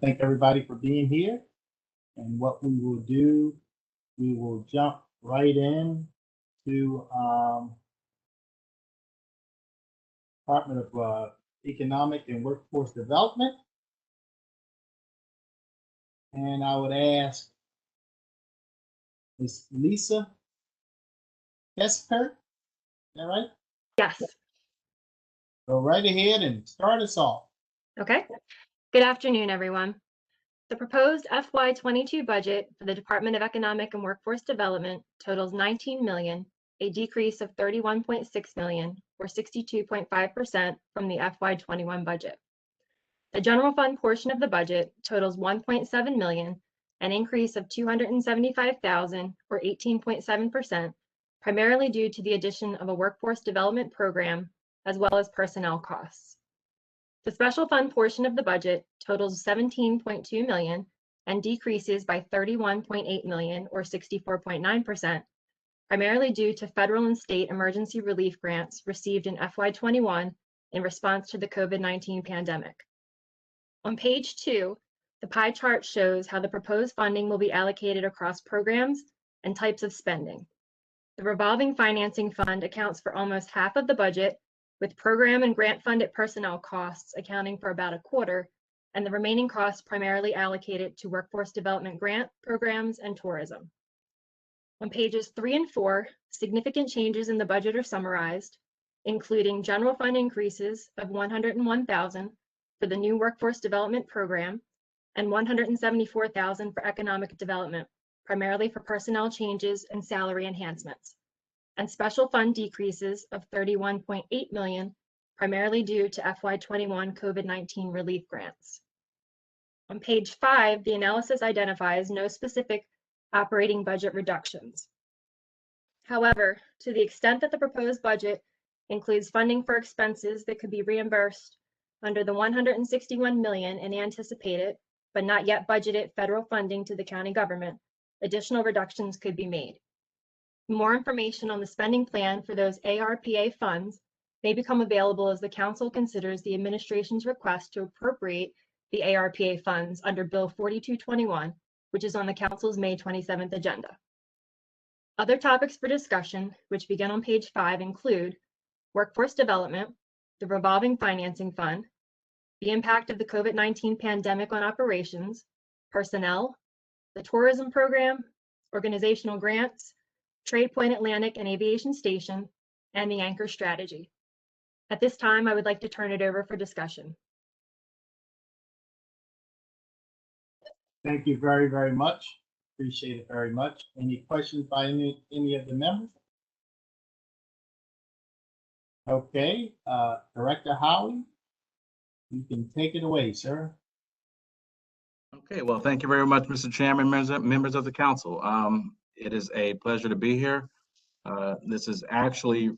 thank everybody for being here. And what we will do, we will jump right in to Department of Economic and Workforce Development. And I would ask Ms. Lisa Esper, is that right? Yes. Go right ahead and start us off. Okay. Good afternoon, everyone. The proposed FY22 budget for the Department of Economic and Workforce Development totals $19 million, a decrease of $31.6 million, or 62.5% from the FY21 budget. The general fund portion of the budget totals $1.7 million, an increase of $275,000, or 18.7%, primarily due to the addition of a workforce development program, as well as personnel costs. The special fund portion of the budget totals $17.2 million and decreases by $31.8 million, or 64.9%, primarily due to federal and state emergency relief grants received in FY21 in response to the COVID-19 pandemic. On page 2, the pie chart shows how the proposed funding will be allocated across programs and types of spending. The revolving financing fund accounts for almost half of the budget, with program and grant funded personnel costs accounting for about a quarter, and the remaining costs primarily allocated to workforce development grant programs and tourism. On pages 3 and 4, significant changes in the budget are summarized, including general fund increases of $101,000 for the new workforce development program and $174,000 for economic development, primarily for personnel changes and salary enhancements, and special fund decreases of $31.8 million, primarily due to FY21 COVID-19 relief grants. On page 5, the analysis identifies no specific operating budget reductions. However, to the extent that the proposed budget includes funding for expenses that could be reimbursed under the $161 million in anticipated, but not yet budgeted federal funding to the county government, additional reductions could be made. More information on the spending plan for those ARPA funds may become available as the council considers the administration's request to appropriate the ARPA funds under Bill 4221, which is on the council's May 27th agenda. Other topics for discussion, which begin on page 5, include workforce development, the revolving financing fund, the impact of the COVID-19 pandemic on operations, personnel, the tourism program, organizational grants, Trade Point Atlantic and Aviation Station, and the anchor strategy. At this time, I would like to turn it over for discussion. Thank you very, very much. Appreciate it very much. Any questions by any of the members? Okay, Director Howie, you can take it away, sir. Okay, well, thank you very much, Mr. Chairman, members of the council. It is a pleasure to be here. This is actually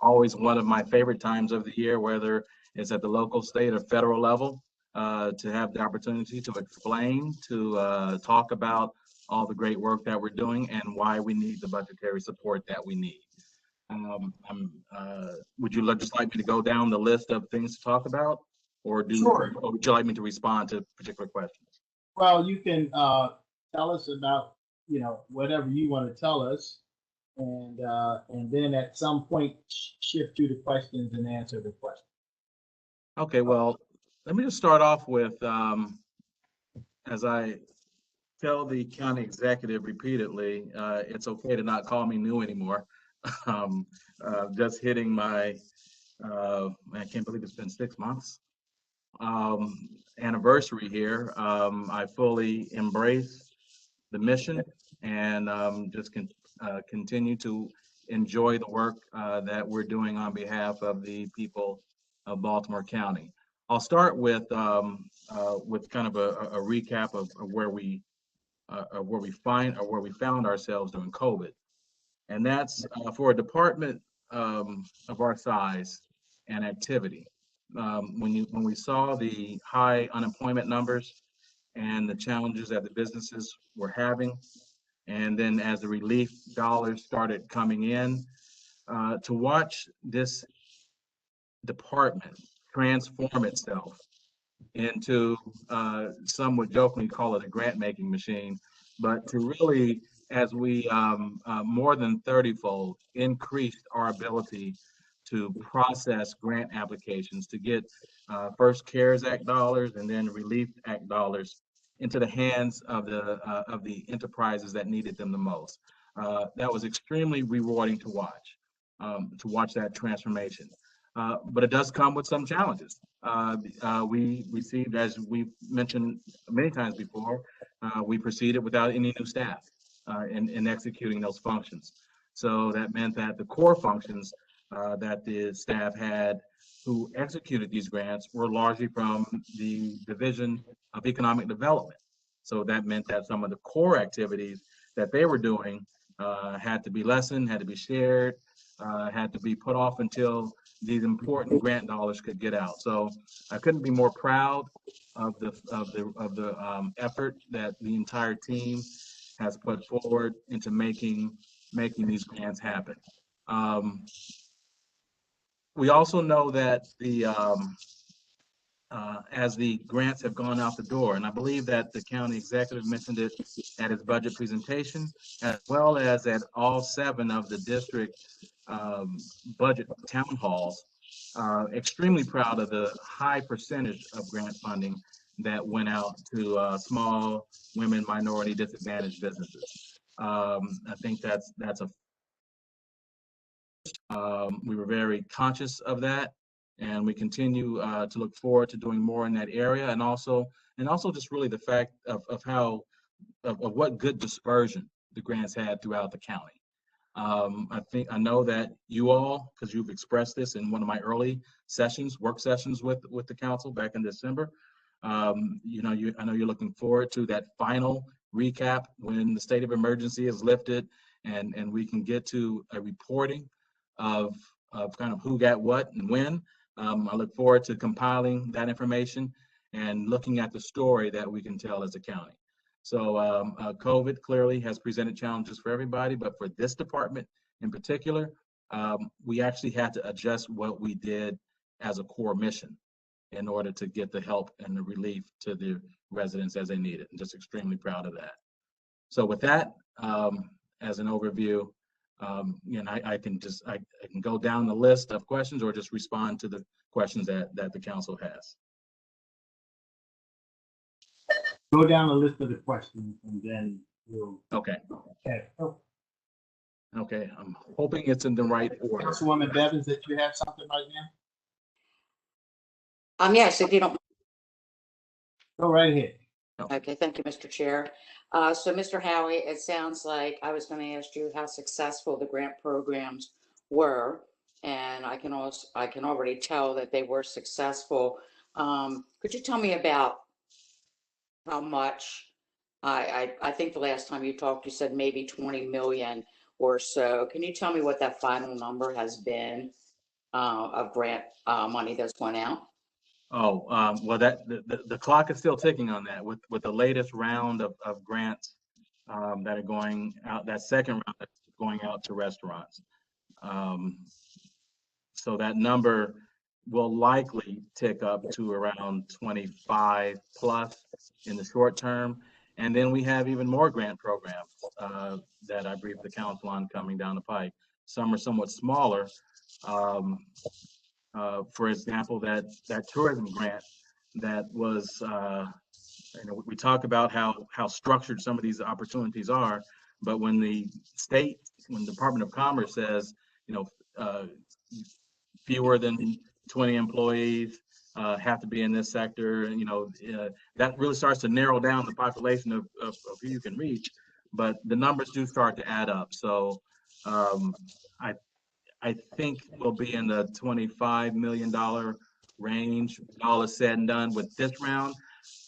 always one of my favorite times of the year, whether it's at the local, state, or federal level, to have the opportunity to explain, to talk about all the great work that we're doing and why we need the budgetary support that we need. Would you just like me to go down the list of things to talk about, or Sure. Or would you like me to respond to particular questions? Well, you can tell us about, whatever you want to tell us, and then at some point shift to the questions and answer the questions. Okay, well, let me just start off with, as I tell the county executive repeatedly, it's okay to not call me new anymore. Just hitting my, I can't believe it's been 6 months, anniversary here. I fully embrace the mission and just continue to enjoy the work that we're doing on behalf of the people of Baltimore County. I'll start with kind of a recap of where we found ourselves during COVID, and that's for a department of our size and activity. When we saw the high unemployment numbers and the challenges that the businesses were having, and then as the relief dollars started coming in, to watch this department transform itself into some would jokingly call it a grant making machine, but to really, as we more than 30-fold increased our ability to process grant applications to get first CARES Act dollars and then Relief Act dollars into the hands of the enterprises that needed them the most. That was extremely rewarding to watch that transformation. But it does come with some challenges. We received, as we've mentioned many times before, we proceeded without any new staff in executing those functions. So that meant that the core functions that the staff had who executed these grants were largely from the Division of Economic Development. So that meant that some of the core activities that they were doing had to be lessened, had to be shared, had to be put off until these important grant dollars could get out. So I couldn't be more proud of the effort that the entire team has put forward into making these grants happen. We also know that as the grants have gone out the door, and I believe that the county executive mentioned it at his budget presentation, as well as at all 7 of the district budget town halls, extremely proud of the high percentage of grant funding that went out to small, women, minority, disadvantaged businesses. I think that's we were very conscious of that, and we continue to look forward to doing more in that area, and also just really the fact of what good dispersion the grants had throughout the county. I know that you all, because you've expressed this in one of my early work sessions with the council back in December. I know you're looking forward to that final recap when the state of emergency is lifted and we can get to a reporting of kind of who got what and when. I look forward to compiling that information and looking at the story that we can tell as a county. So COVID clearly has presented challenges for everybody, but for this department in particular, we actually had to adjust what we did as a core mission in order to get the help and the relief to the residents as they need it. I'm just extremely proud of that. So with that, as an overview, I can go down the list of questions or just respond to the questions that the council has. Go down the list of the questions and then we'll. Okay. Okay. Oh, Okay. I'm hoping it's in the right order. Councilwoman Bevins, that you have something right now? Yes, if you don't. Go right ahead. Okay, thank you, Mr. Chair. So Mr. Howie, it sounds like I was going to ask you how successful the grant programs were, and I can already tell that they were successful. Could you tell me about how much? I think the last time you talked, you said maybe 20 million or so. Can you tell me what that final number has been of grant money that's gone out? Oh, well, the clock is still ticking on that with the latest round of grants that are going out, that second round that's going out to restaurants. So that number will likely tick up to around 25 plus in the short term. And then we have even more grant programs that I briefed the council on coming down the pike. Some are somewhat smaller. For example, that tourism grant that was, we talk about how structured some of these opportunities are, but when the Department of Commerce says, fewer than 20 employees have to be in this sector, that really starts to narrow down the population of who you can reach, but the numbers do start to add up. So I think we'll be in the $25 million range, all is said and done with this round.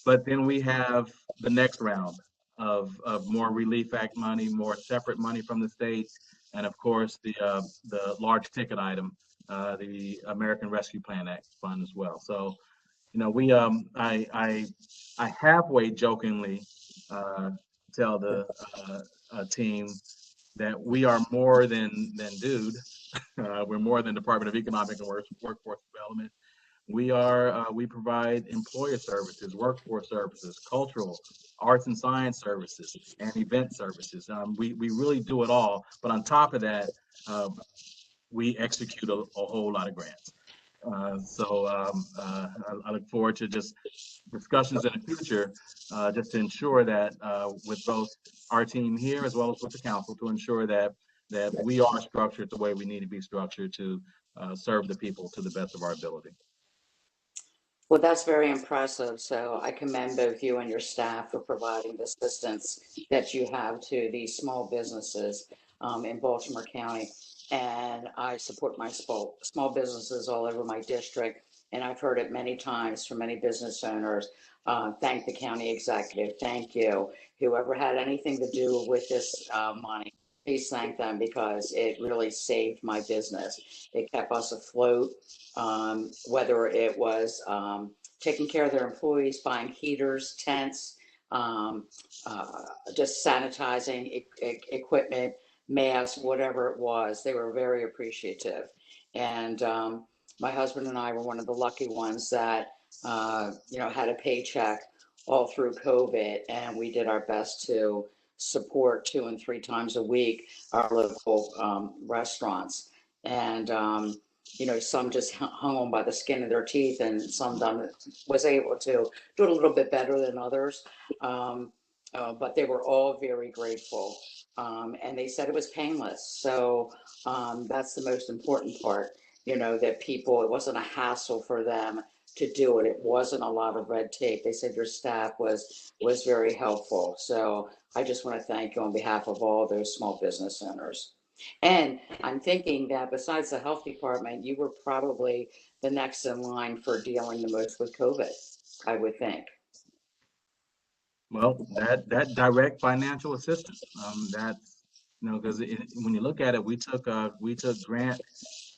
But then we have the next round of more Relief Act money, more separate money from the state, and of course the large ticket item, the American Rescue Plan Act fund as well. So, I halfway jokingly tell the team that we are more than DOOD. We're more than Department of Economic and Workforce Development. We provide employer services, workforce services, cultural, arts and science services, and event services. We really do it all. But on top of that, we execute a whole lot of grants. I look forward to just discussions in the future, just to ensure that with both our team here as well as with the council, to ensure that we are structured the way we need to be structured to serve the people to the best of our ability. Well, that's very impressive. So I commend both you and your staff for providing the assistance that you have to these small businesses in Baltimore County. And I support my small businesses all over my district. And I've heard it many times from many business owners. Thank the county executive. Thank you. Whoever had anything to do with this money, please thank them, because it really saved my business. It kept us afloat. Whether it was taking care of their employees, buying heaters, tents, just sanitizing equipment, masks, whatever it was, they were very appreciative. And my husband and I were one of the lucky ones that, had a paycheck all through COVID, and we did our best to support 2 and 3 times a week our local restaurants. And some just hung on by the skin of their teeth, and some was able to do it a little bit better than others. But they were all very grateful. And they said it was painless. So that's the most important part, that people, it wasn't a hassle for them to do it. It wasn't a lot of red tape. They said your staff was very helpful. So I just want to thank you on behalf of all those small business owners. And I'm thinking that besides the health department, you were probably the next in line for dealing the most with COVID, I would think. Well, that direct financial assistance, because when you look at it, we took grant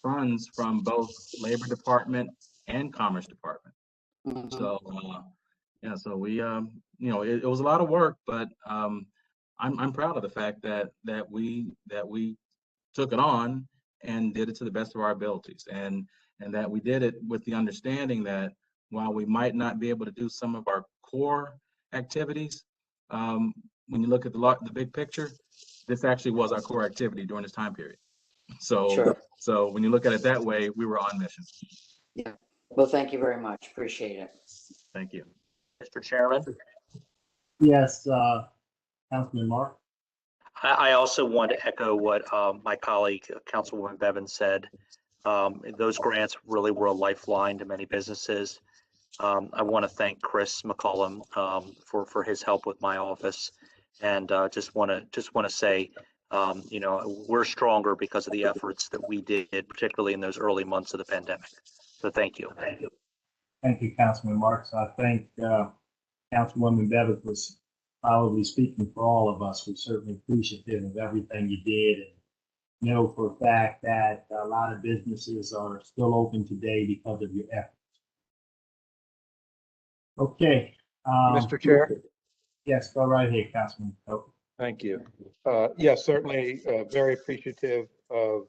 funds from both Labor Department and Commerce Department. Mhm. So so we it was a lot of work, but I'm proud of the fact that we took it on and did it to the best of our abilities, and that we did it with the understanding that while we might not be able to do some of our core activities, when you look at the big picture, this actually was our core activity during this time period. So, Sure. so when you look at it that way, we were on mission. Yeah. Well, thank you very much. Appreciate it. Thank you. Mr. Chairman, Yes, Councilman Mark. I also want to echo what my colleague, Councilwoman Bevins, said. Those grants really were a lifeline to many businesses. I want to thank Chris McCollum for his help with my office, and just want to say, we're stronger because of the efforts that we did, particularly in those early months of the pandemic. So thank you. Thank you, Councilman Marks. I think Councilwoman Bevins was probably speaking for all of us. We're certainly appreciative of everything you did, and know for a fact that a lot of businesses are still open today because of your efforts. Okay. Mr. Chair? Yes, go right ahead, Councilman. Thank you. Yes, certainly very appreciative of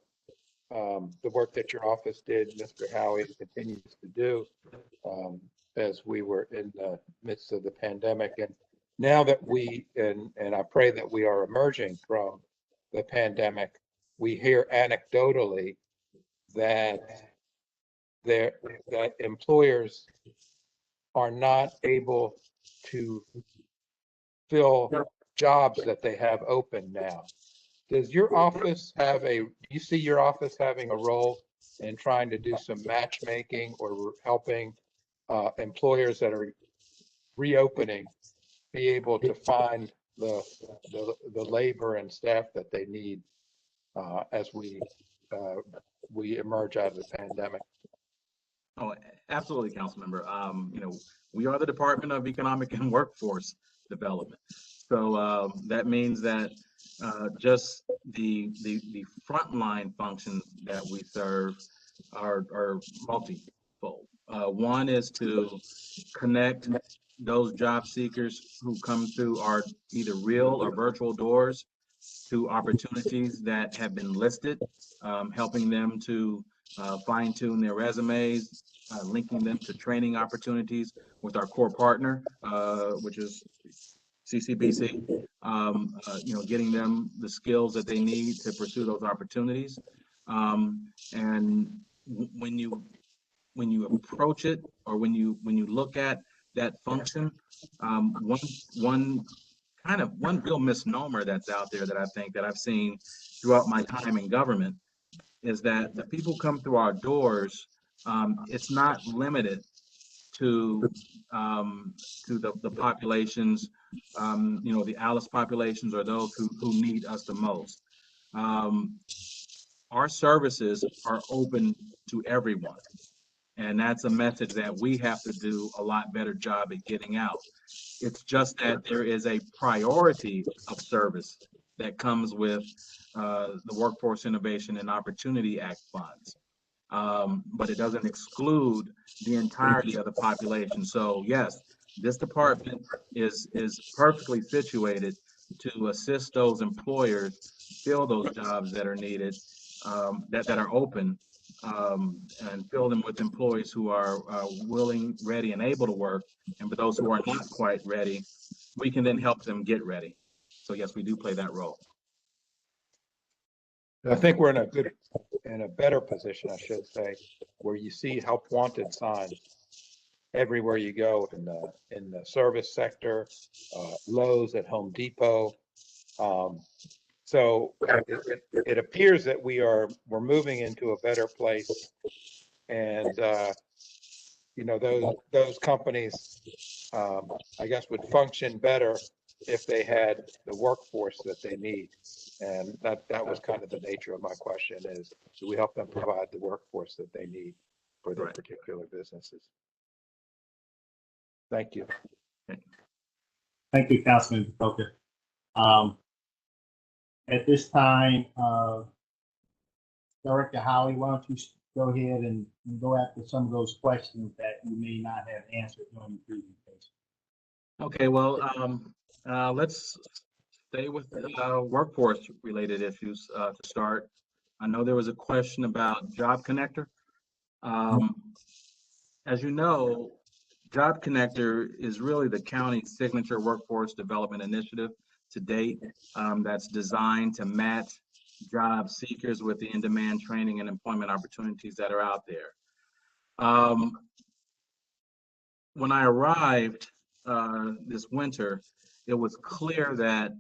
the work that your office did, Mr. Howie, continues to do as we were in the midst of the pandemic. And now that and I pray that we are emerging from the pandemic, we hear anecdotally that employers are not able to fill jobs that they have open now. Does your office you see your office having a role in trying to do some matchmaking or helping employers that are reopening be able to find the labor and staff that they need as we emerge out of the pandemic? Oh, absolutely, Councilmember. We are the Department of Economic and Workforce Development. So that means that just the frontline functions that we serve are multifold. One is to connect those job seekers who come through our either real or virtual doors to opportunities that have been listed, helping them to fine tune their resumes, linking them to training opportunities with our core partner, which is CCBC, getting them the skills that they need to pursue those opportunities. And when you approach it, or when you look at that function, one real misnomer that's out there that I think that I've seen throughout my time in government is that the people come through our doors. It's not limited to the populations, the Alice populations, or those who need us the most. Our services are open to everyone. And that's a message that we have to do a lot better job at getting out. It's just that there is a priority of service that comes with the Workforce Innovation and Opportunity Act funds. But it doesn't exclude the entirety of the population. So yes, this department is perfectly situated to assist those employers fill those jobs that are needed, that are open, and fill them with employees who are willing, ready, and able to work. And for those who are not quite ready, we can then help them get ready. So yes, we do play that role. I think we're in a better position, I should say, where you see help wanted signs everywhere you go in the service sector, Lowe's, at Home Depot. So it appears that we're moving into a better place, and those companies, I guess, would function better if they had the workforce that they need. And that was kind of the nature of my question: is do we help them provide the workforce that they need for their particular businesses? Thank you. Thank you, Councilman Bokor. At this time, Director Holly, why don't you go ahead and go after some of those questions that you may not have answered during the presentation. Okay, well, let's stay with workforce related issues to start. I know there was a question about Job Connector. As you know, Job Connector is really the county's signature workforce development initiative to date, that's designed to match job seekers with the in-demand training and employment opportunities that are out there. When I arrived this winter, it was clear that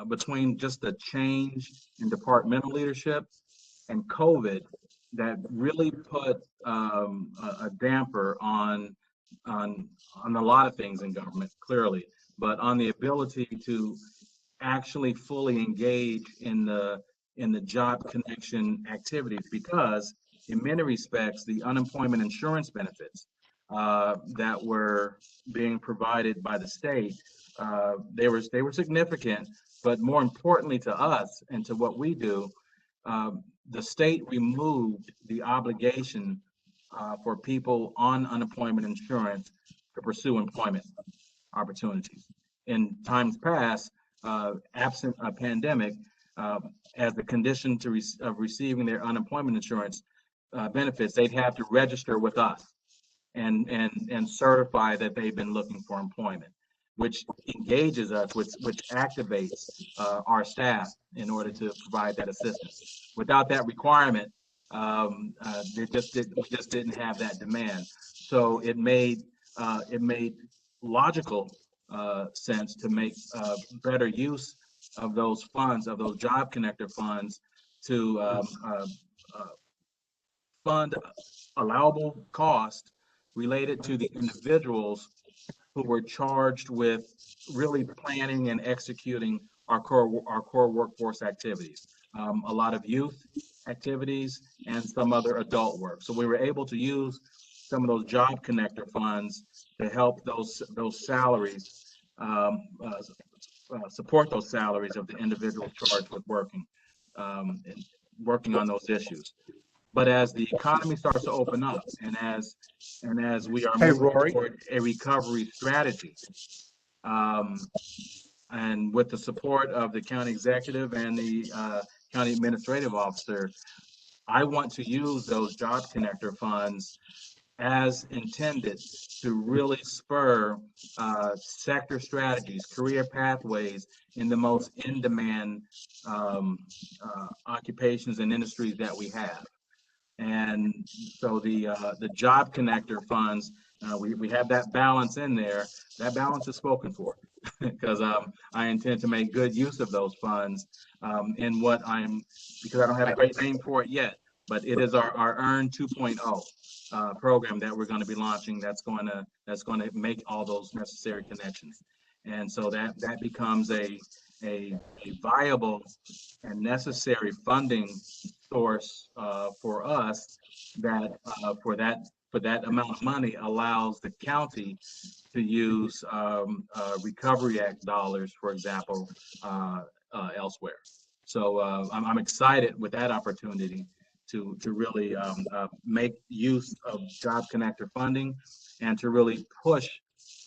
between just the change in departmental leadership and COVID, that really put a damper on a lot of things in government, clearly, but on the ability to actually fully engage in the job connection activities, because in many respects, the unemployment insurance benefits that were being provided by the state, they were significant, but more importantly to us and to what we do, the state removed the obligation for people on unemployment insurance to pursue employment opportunities. In times past, absent a pandemic, as the condition of receiving their unemployment insurance benefits, they'd have to register with us and certify that they've been looking for employment, which engages us, which activates our staff in order to provide that assistance. Without that requirement, we just didn't have that demand. So it made logical sense to make better use of those funds, of those Job Connector funds, to fund allowable cost related to the individuals who were charged with really planning and executing our core workforce activities. A lot of youth activities and some other adult work. So we were able to use some of those Job Connector funds to help those salaries, support those salaries of the individuals charged with working on those issues. But as the economy starts to open up, and as we are moving toward a recovery strategy, and with the support of the county executive and the county administrative officer, I want to use those Job Connector funds as intended to really spur sector strategies, career pathways in the most in-demand occupations and industries that we have. And so the Job Connector funds, we have that balance in there. That balance is spoken for because I intend to make good use of those funds in because I don't have a great name for it yet, but it is our Earn 2.0 program that we're going to be launching. That's going to make all those necessary connections. And so that becomes a viable and necessary funding source for us that for that amount of money allows the county to use Recovery Act dollars, for example, elsewhere. So I'm excited with that opportunity to really make use of Job Connector funding and to really push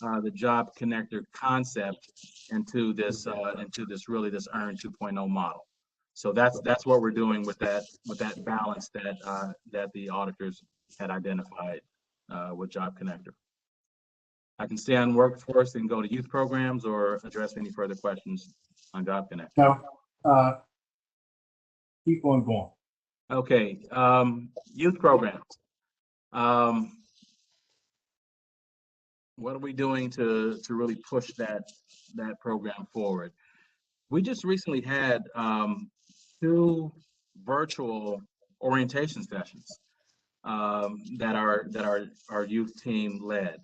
the Job Connector concept into this Earn 2.0 model. So that's what we're doing with that balance that the auditors had identified with Job Connector. I can stay on workforce and go to youth programs or address any further questions on Job Connector. No, keep on going. Okay, youth programs. What are we doing to really push that program forward? We just recently had 2 virtual orientation sessions that our youth team led,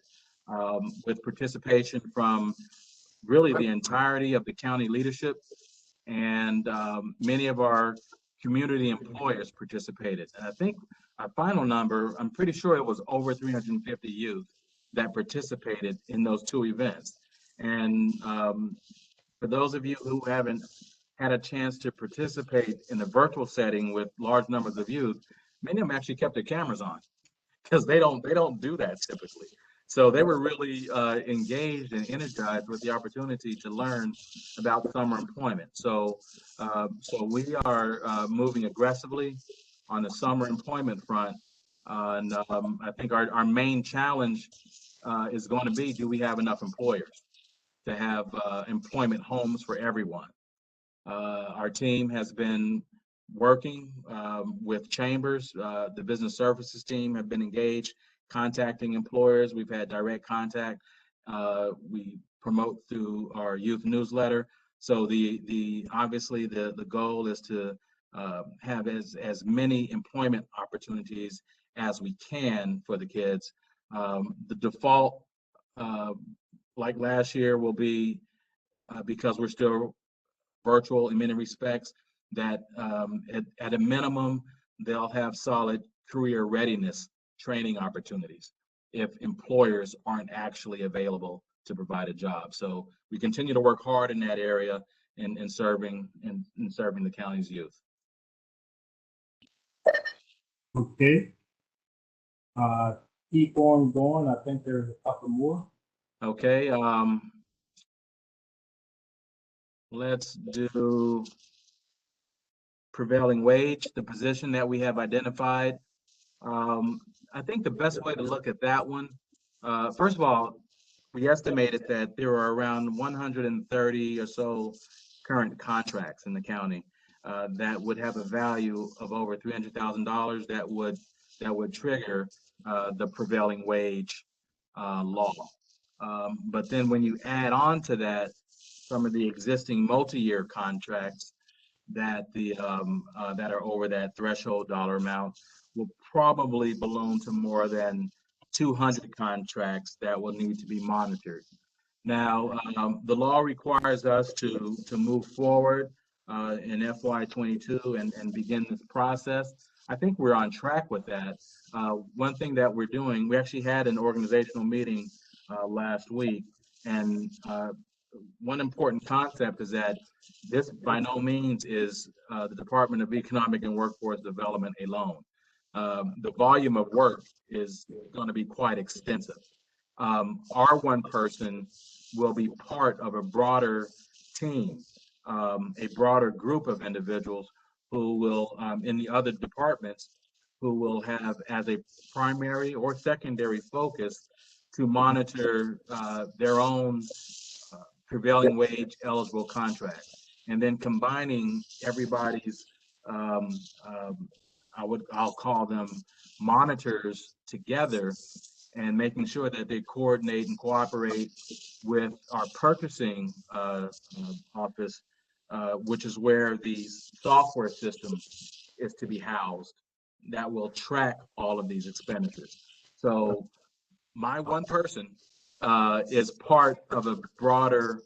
with participation from really the entirety of the county leadership, and many of our community employers participated. And I think our final number, I'm pretty sure it was over 350 youth that participated in those 2 events. And for those of you who haven't had a chance to participate in a virtual setting with large numbers of youth, many of them actually kept their cameras on because they don't do that typically. So they were really engaged and energized with the opportunity to learn about summer employment. So we are moving aggressively on the summer employment front. And I think our main challenge is going to be, do we have enough employers to have employment homes for everyone? Our team has been working with chambers. The business services team have been engaged, contacting employers. We've had direct contact. We promote through our youth newsletter. So obviously the goal is to have as many employment opportunities as we can for the kids. The default, like last year, will be because we're still virtual in many respects, that at a minimum, they'll have solid career readiness training opportunities if employers aren't actually available to provide a job. So we continue to work hard in that area in serving the county's youth. Okay. Keep on going. I think there's a couple more. Okay. Let's do prevailing wage, the position that we have identified. I think the best way to look at that one, first of all, we estimated that there are around 130 or so current contracts in the county that would have a value of over $300,000 that would trigger the prevailing wage law. But then when you add on to that some of the existing multi-year contracts that that are over that threshold dollar amount, will probably belong to more than 200 contracts that will need to be monitored. Now, the law requires us to move forward in FY22 and begin this process. I think we're on track with that. One thing that we're doing, we actually had an organizational meeting last week, and one important concept is that this by no means is the Department of Economic and Workforce Development alone. The volume of work is going to be quite extensive. Our one person will be part of a broader team, a broader group of individuals who will, in the other departments, who will have as a primary or secondary focus to monitor their own prevailing wage eligible contract, and then combining everybody's, I'll call them monitors together, and making sure that they coordinate and cooperate with our purchasing office, which is where the software system is to be housed that will track all of these expenditures. So my one person is part of a broader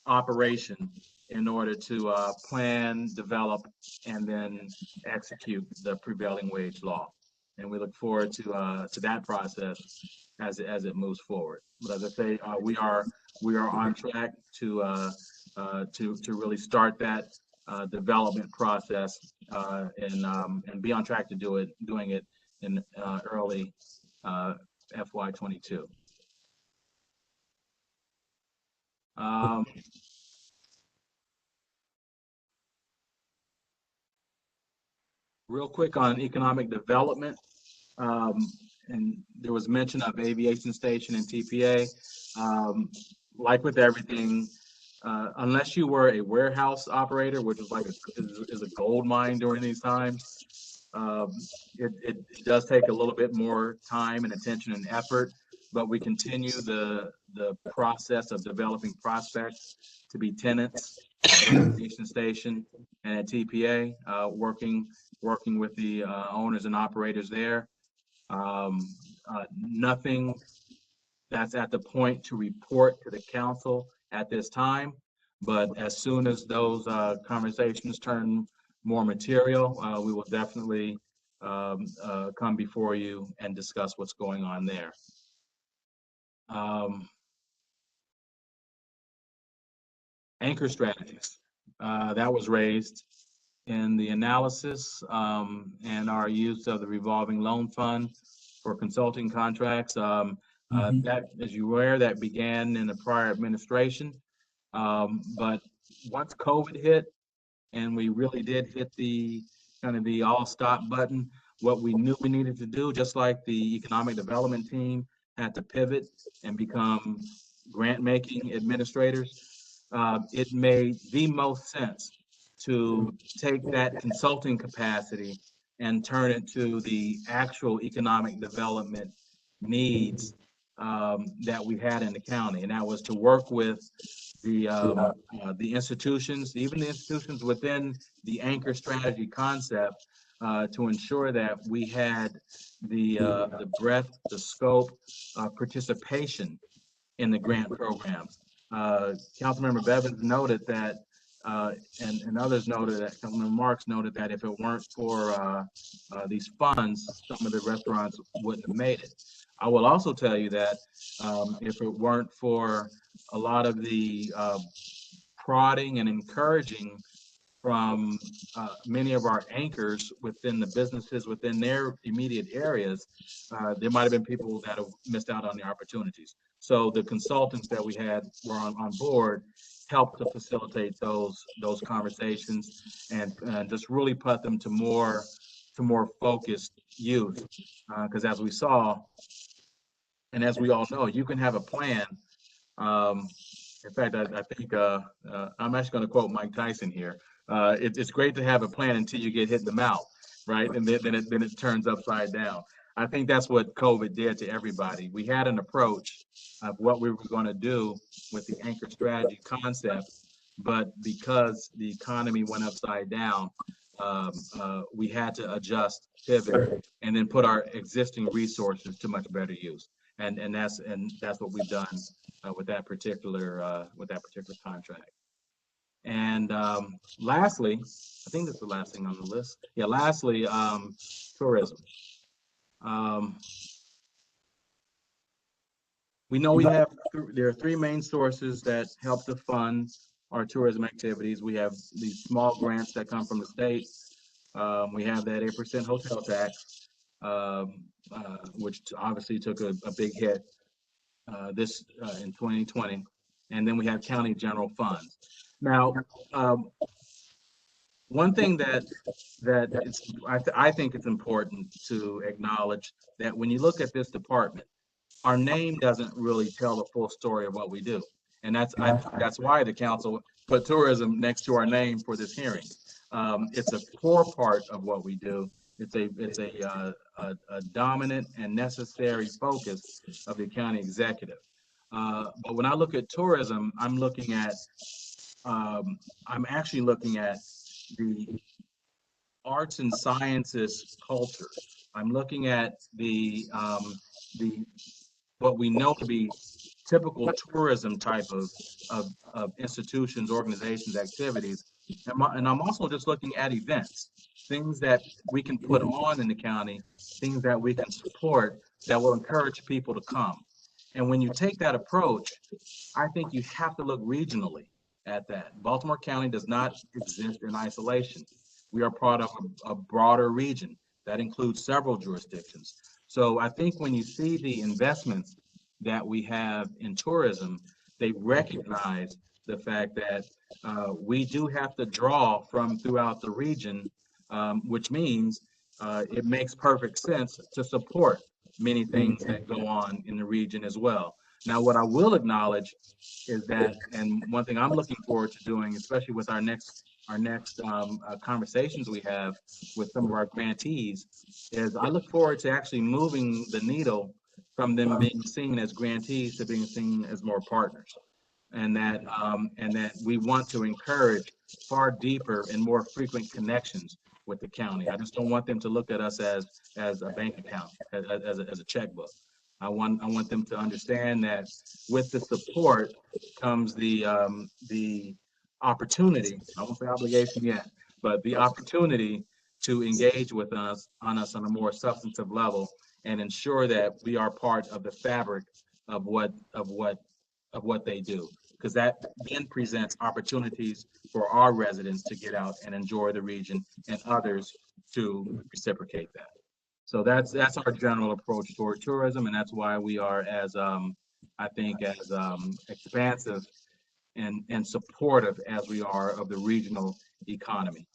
operation in order to plan, develop, and then execute the prevailing wage law. And we look forward to that process as it moves forward. But as I say, we are on track to really start that development process and be on track to doing it in early FY22. Real quick on economic development, and there was mention of aviation station and TPA. Like with everything, unless you were a warehouse operator, which is like is a gold mine during these times, it does take a little bit more time and attention and effort, but we continue the process of developing prospects to be tenants at the aviation station and at TPA, working with the owners and operators there. Nothing that's at the point to report to the council at this time, but as soon as those conversations turn more material, we will definitely come before you and discuss what's going on there. Anchor strategies, that was raised in the analysis, and our use of the revolving loan fund for consulting contracts. That, as you were aware, that began in the prior administration. But once COVID hit and we really did hit the kind of the all stop button, what we knew we needed to do, just like the economic development team had to pivot and become grant making administrators, it made the most sense to take that consulting capacity and turn it to the actual economic development needs that we had in the county. And that was to work with the institutions, even the institutions within the anchor strategy concept, to ensure that we had the breadth, the scope, participation in the grant programs. Councilmember Bevins noted that, and others noted that, Councilmember Marks noted that if it weren't for these funds, some of the restaurants wouldn't have made it. I will also tell you that if it weren't for a lot of the prodding and encouraging from many of our anchors within the businesses within their immediate areas, there might have been people that have missed out on the opportunities. So the consultants that we had were on board helped to facilitate those conversations and just really put them to more focused use. Because as we saw, and as we all know, you can have a plan. In fact, I think I'm actually going to quote Mike Tyson here. It's great to have a plan until you get hit in the mouth, right? And then it turns upside down. I think that's what COVID did to everybody. We had an approach of what we were going to do with the anchor strategy concept, but because the economy went upside down, we had to adjust, pivot, and then put our existing resources to much better use. And that's what we've done with that particular contract. And lastly, I think that's the last thing on the list. Yeah, lastly, tourism. We know there are three main sources that help to fund our tourism activities. We have these small grants that come from the state. We have that 8% hotel tax, which obviously took a big hit in 2020. And then we have county general funds. Now, one thing I think it's important to acknowledge that when you look at this department, our name doesn't really tell the full story of what we do. And that's why the council put tourism next to our name for this hearing. It's a core part of what we do. It's a dominant and necessary focus of the county executive. But when I look at tourism, I'm actually looking at the arts and sciences culture. I'm looking at the what we know to be typical tourism type of institutions, organizations, activities. And I'm also just looking at events, things that we can put on in the county, things that we can support that will encourage people to come. And when you take that approach, I think you have to look regionally at that. Baltimore County does not exist in isolation. We are part of a broader region that includes several jurisdictions. So I think when you see the investments that we have in tourism, they recognize the fact that we do have to draw from throughout the region, which means it makes perfect sense to support many things that go on in the region as well. Now, what I will acknowledge is that, and one thing I'm looking forward to doing, especially with our next conversations we have with some of our grantees, is I look forward to actually moving the needle from them being seen as grantees to being seen as more partners, and that we want to encourage far deeper and more frequent connections with the county. I just don't want them to look at us as a bank account, as a checkbook. I want them to understand that with the support comes the opportunity. I won't say obligation yet, but the opportunity to engage with us on a more substantive level and ensure that we are part of the fabric of what they do, because that then presents opportunities for our residents to get out and enjoy the region and others to reciprocate that. So that's our general approach toward tourism, and that's why we are as I think as expansive and supportive as we are of the regional economy.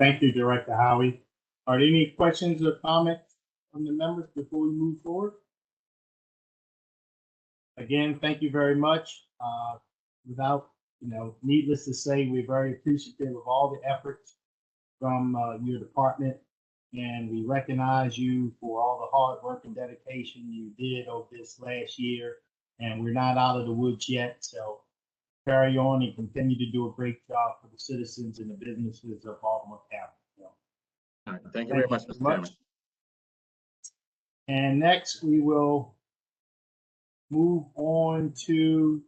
Thank you, Director Howie. Are there any questions or comments from the members before we move forward? Again, thank you very much. Without, needless to say, we're very appreciative of all the efforts from your department, and we recognize you for all the hard work and dedication you did over this last year. And we're not out of the woods yet, so carry on and continue to do a great job for the citizens and the businesses of Baltimore County. All right, thank you very much, Mr. Chairman. And next, we will move on to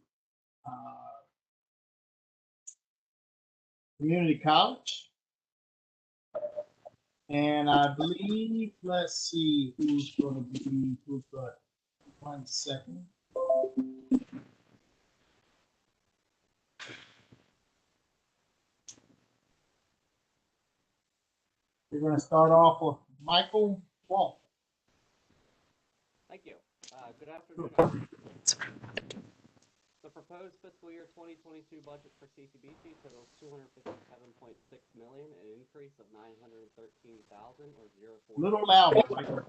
community college. And I believe, let's see who's going to be, one second. We're going to start off with Michael Walt. Thank you. Good afternoon. The proposed fiscal year 2022 budget for CCBC totals $257.6 million, an increase of $913,000 or 0.4%. Little louder, Michael. Or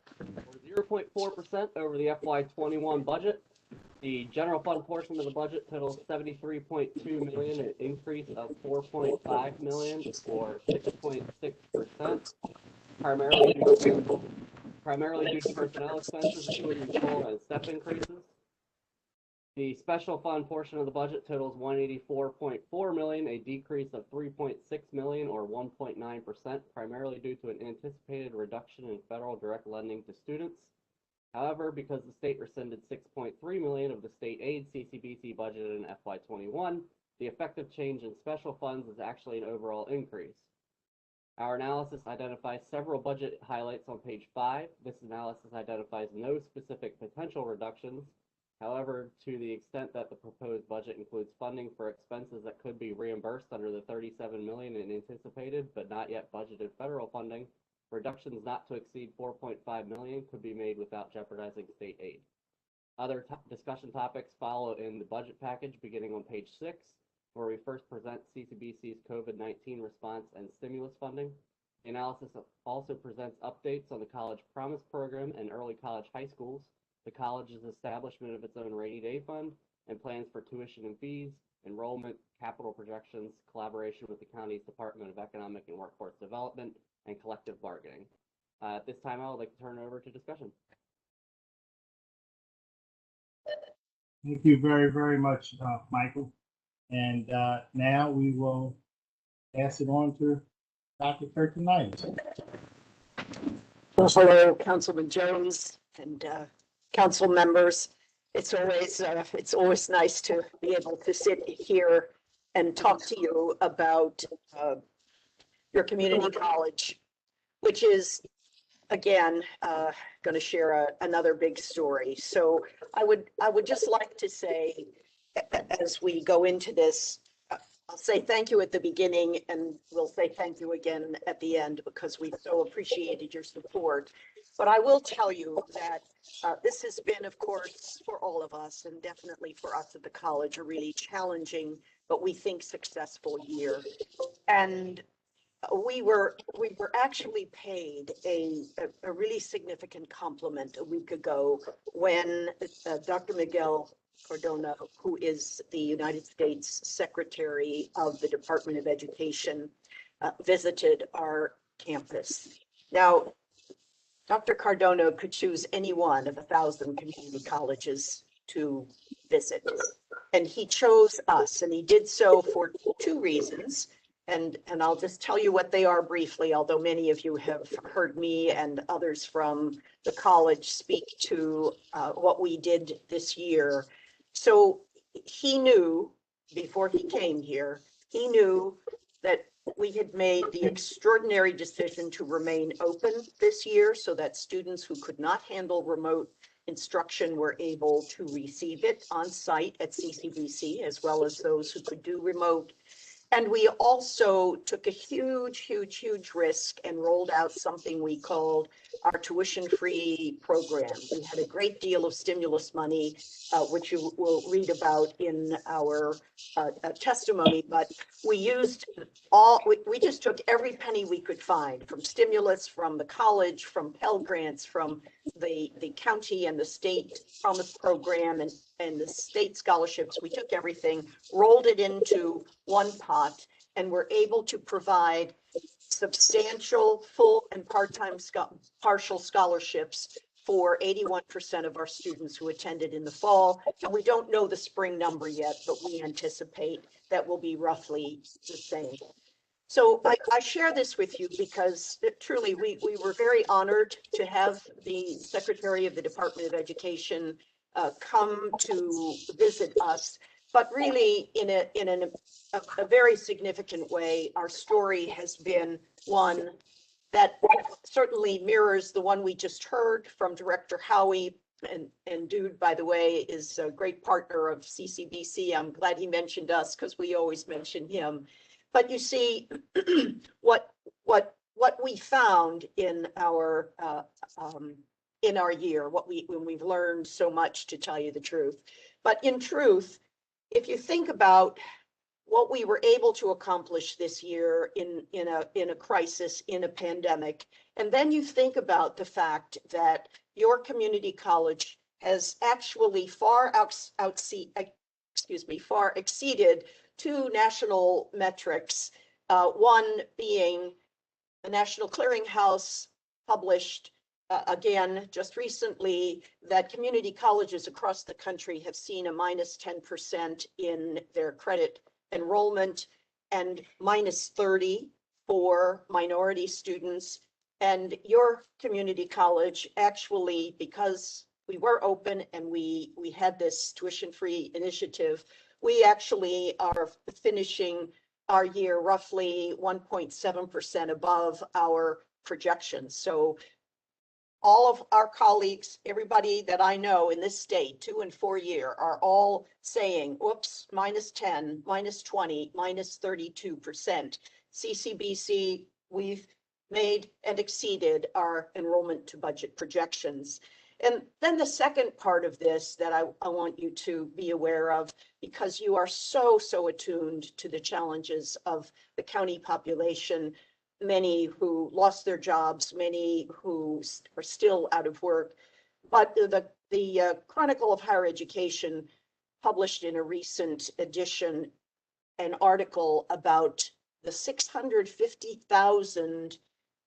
0.4% over the FY21 budget. The general fund portion of the budget totals $73.2 million, an increase of $4.5 million or 6.6%, primarily due to personnel expenses, including COLA and step increases. The special fund portion of the budget totals $184.4 million, a decrease of $3.6 million or 1.9%, primarily due to an anticipated reduction in federal direct lending to students. However, because the state rescinded $6.3 million of the state aid CCBC budget in FY21, the effective change in special funds is actually an overall increase. Our analysis identifies several budget highlights on page 5. This analysis identifies no specific potential reductions. However, to the extent that the proposed budget includes funding for expenses that could be reimbursed under the $37 million in anticipated but not yet budgeted federal funding, reductions not to exceed $4.5 million could be made without jeopardizing state aid. Other discussion topics follow in the budget package beginning on page 6. where we first present CCBC's COVID-19 response and stimulus funding. The analysis also presents updates on the College Promise Program and early college high schools, the college's establishment of its own rainy day fund, and plans for tuition and fees, enrollment, capital projections, collaboration with the county's Department of Economic and Workforce Development, and collective bargaining. At this time, I would like to turn it over to discussion. Thank you very, very much, Michael. And now we will pass it on to Dr. Kirkinitis. Well, hello, Councilman Jones and council members. It's always nice to be able to sit here and talk to you about your community college, which is, again, going to share another big story. So I would just like to say, as we go into this, I'll say thank you at the beginning, and we'll say thank you again at the end, because we've so appreciated your support. But I will tell you that this has been, of course, for all of us, and definitely for us at the college, a really challenging, but we think successful year. And we were actually paid a really significant compliment a week ago when Dr. Miguel Cardona, who is the United States Secretary of the Department of Education, visited our campus. Now, Dr. Cardona could choose any one of 1,000 community colleges to visit, and he chose us, and he did so for two reasons. And I'll just tell you what they are briefly, although many of you have heard me and others from the college speak to what we did this year. So he knew, before he came here, he knew that we had made the extraordinary decision to remain open this year so that students who could not handle remote instruction were able to receive it on site at CCBC, as well as those who could do remote. And we also took a huge risk and rolled out something we called our tuition-free program. We had a great deal of stimulus money, which you will read about in our testimony, but we used we just took every penny we could find from stimulus, from the college, from Pell Grants, from the county and the state Promise Program and the state scholarships. We took everything, rolled it into one pot, and were able to provide substantial full and partial scholarships for 81% of our students who attended in the fall. And we don't know the spring number yet, but we anticipate that will be roughly the same. So I share this with you because truly we were very honored to have the Secretary of the Department of Education come to visit us. But really, in a very significant way, our story has been one that certainly mirrors the one we just heard from Director Howie. And Dude, by the way, is a great partner of CCBC. I'm glad he mentioned us because we always mention him. But you see, what we found in our year, when we've learned so much, to tell you the truth. But in truth, if you think about what we were able to accomplish this year in a crisis, in a pandemic, and then you think about the fact that your community college has actually far exceeded two national metrics, one being the National Clearinghouse published again just recently that community colleges across the country have seen a minus 10% in their credit enrollment and minus 30 for minority students. And your community college actually, because we were open and we had this tuition-free initiative, we actually are finishing our year roughly 1.7% above our projections. So all of our colleagues, everybody that I know in this state, 2 and 4 year, are all saying, oops, minus 10, minus 20, minus 32%. CCBC, we've made and exceeded our enrollment to budget projections. And then the second part of this that I want you to be aware of, because you are so attuned to the challenges of the county population, many who lost their jobs, many who are still out of work. But the Chronicle of Higher Education published in a recent edition an article about the 650,000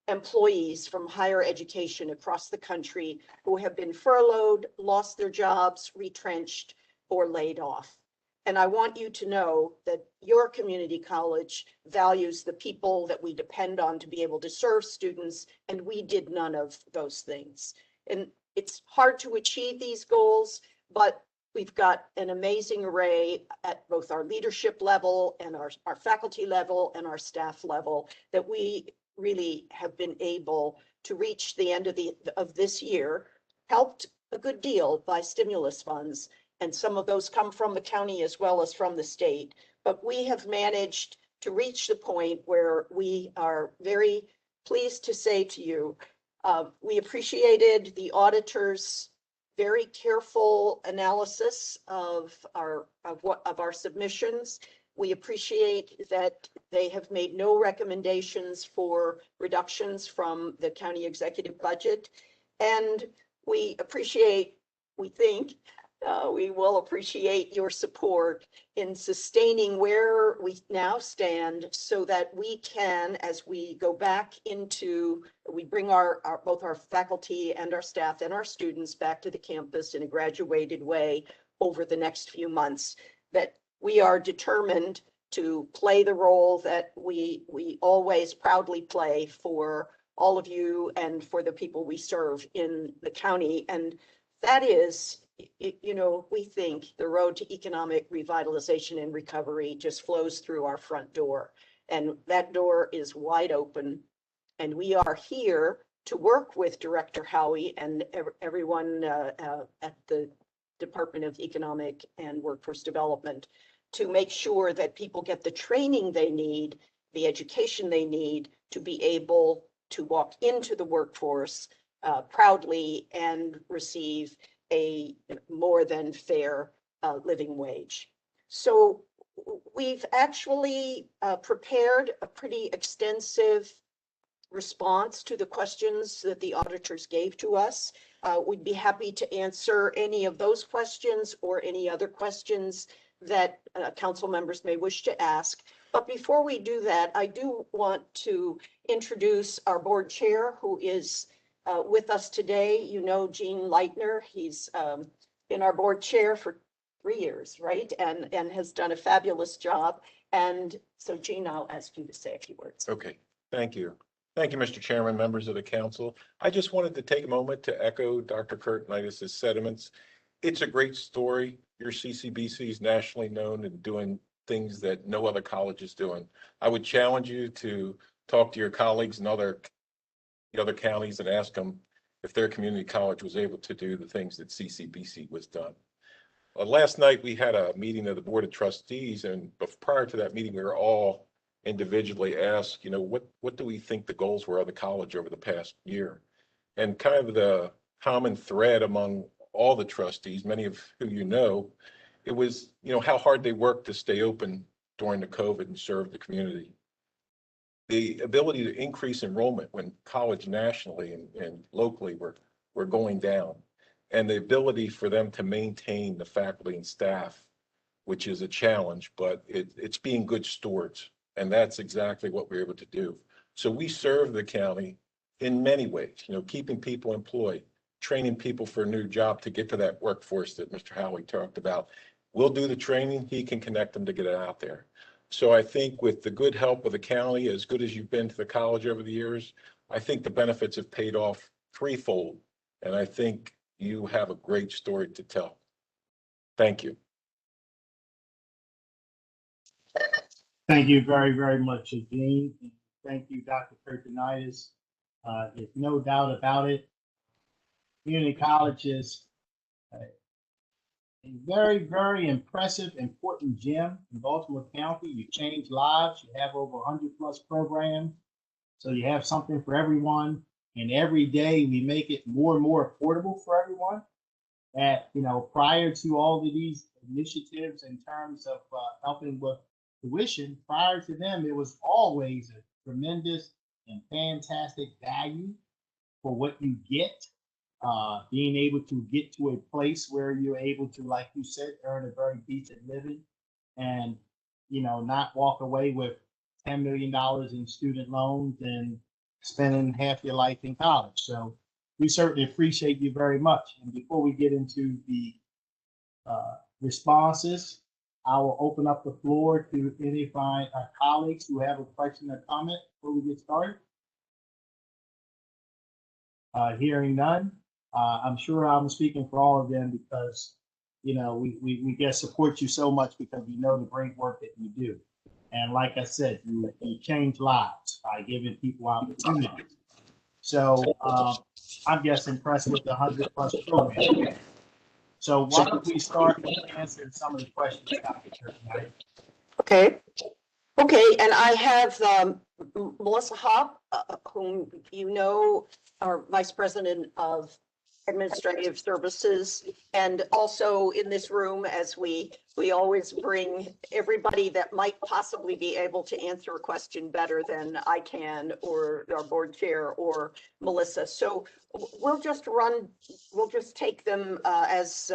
employees from higher education across the country who have been furloughed, lost their jobs, retrenched, or laid off. And I want you to know that your community college values the people that we depend on to be able to serve students, and we did none of those things. And it's hard to achieve these goals, but we've got an amazing array at both our leadership level and our faculty level and our staff level that we really have been able to reach the end of this year, helped a good deal by stimulus funds. And some of those come from the county as well as from the state. But we have managed to reach the point where we are very pleased to say to you, we appreciated the auditors' very careful analysis of our submissions. We appreciate that they have made no recommendations for reductions from the county executive budget. And we think we will appreciate your support in sustaining where we now stand so that we can, as we go back into, we bring both our faculty and our staff and our students back to the campus in a graduated way over the next few months, that we are determined to play the role that we always proudly play for all of you and for the people we serve in the county. And that is, we think the road to economic revitalization and recovery just flows through our front door. And that door is wide open. And we are here to work with Director Howie and everyone at the Department of Economic and Workforce Development to make sure that people get the training they need, the education they need to be able to walk into the workforce proudly and receive a more than fair living wage. So we've actually prepared a pretty extensive response to the questions that the auditors gave to us. We'd be happy to answer any of those questions or any other questions that council members may wish to ask. But before we do that, I do want to introduce our board chair who is with us today. You know, Gene Leitner. He's been our board chair for 3 years, right? And has done a fabulous job. And so Gene, I'll ask you to say a few words. Okay, thank you. Thank you, Mr. Chairman, members of the council. I just wanted to take a moment to echo Dr. Kurtenitis' sentiments. It's a great story. Your CCBC is nationally known and doing things that no other college is doing. I would challenge you to talk to your colleagues in the other counties and ask them if their community college was able to do the things that CCBC was done. Last night, we had a meeting of the Board of Trustees, and prior to that meeting, we were all individually asked, what do we think the goals were of the college over the past year? And kind of the common thread among all the trustees, many of who it was, how hard they worked to stay open during the COVID and serve the community. The ability to increase enrollment when college nationally and locally were going down, and the ability for them to maintain the faculty and staff, which is a challenge, but it's being good stewards. And that's exactly what we're able to do. So we serve the county in many ways, keeping people employed, training people for a new job to get to that workforce that Mr. Howie talked about. We'll do the training, he can connect them to get it out there. So I think with the good help of the county, as good as you've been to the college over the years, I think the benefits have paid off threefold. And I think you have a great story to tell. Thank you. Thank you very, very much, Gene. Thank you, Dr. Kurtenitis. There's no doubt about it. Community college is a very, very impressive, important gem in Baltimore County. You change lives. You have over 100+ programs. So you have something for everyone. And every day we make it more and more affordable for everyone. Prior to all of these initiatives in terms of helping with tuition, prior to them, it was always a tremendous and fantastic value for what you get. Being able to get to a place where you're able to, like you said, earn a very decent living and, not walk away with $10 million in student loans and spending half your life in college. So we certainly appreciate you very much. And before we get into the responses, I will open up the floor to any of my colleagues who have a question or comment before we get started. Hearing none, I'm sure I'm speaking for all of them because, we get support you so much because we know the great work that you do. And like I said, you change lives by giving people opportunities. So I'm just impressed with the 100+ programs. So why don't we start with answering some of the questions, Dr. Kirknight? Okay. Okay, and I have Melissa Hopp, whom you know, our Vice President of Administrative Services, and also in this room, as we always bring everybody that might possibly be able to answer a question better than I can, or our board chair or Melissa. So we'll just take them as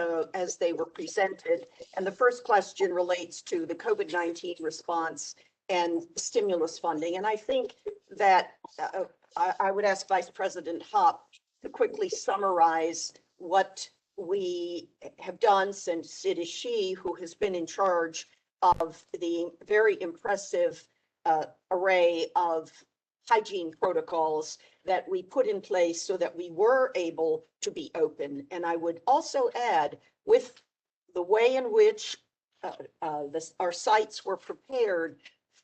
they were presented. And the first question relates to the COVID-19 response and stimulus funding. And I think that I would ask Vice President Hopp to quickly summarize what we have done, since it is she who has been in charge of the very impressive array of hygiene protocols that we put in place so that we were able to be open. And I would also add, with the way in which our sites were prepared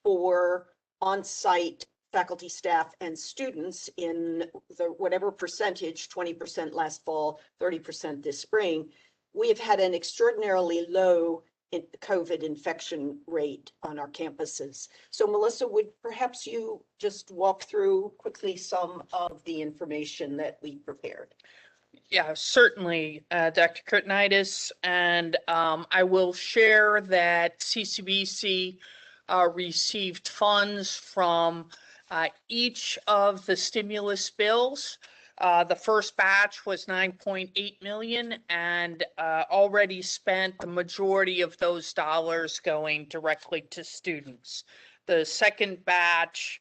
for on-site faculty, staff, and students in the whatever percentage, 20% last fall, 30% this spring, we have had an extraordinarily low COVID infection rate on our campuses. So Melissa, would perhaps you just walk through quickly some of the information that we prepared? Yeah, certainly, Dr. Kurtnitis, and I will share that CCBC received funds from each of the stimulus bills. The first batch was 9.8 million and already spent the majority of those dollars going directly to students. The second batch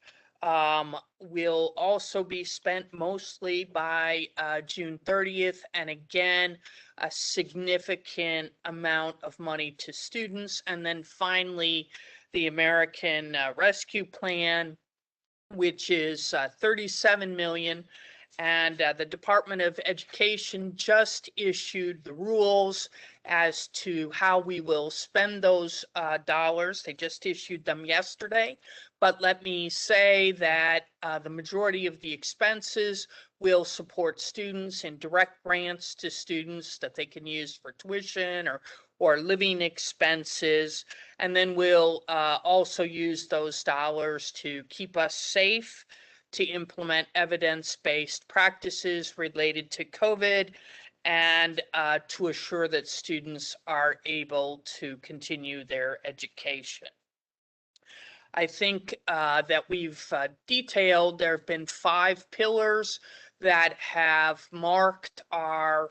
will also be spent mostly by June 30th, and again, a significant amount of money to students. And then finally, the American Rescue Plan, which is 37 million. And the Department of Education just issued the rules as to how we will spend those dollars. They just issued them yesterday. But let me say that the majority of the expenses will support students in direct grants to students that they can use for tuition or living expenses. And then we'll also use those dollars to keep us safe, to implement evidence-based practices related to COVID, and to assure that students are able to continue their education. I think that we've detailed, there have been 5 pillars that have marked our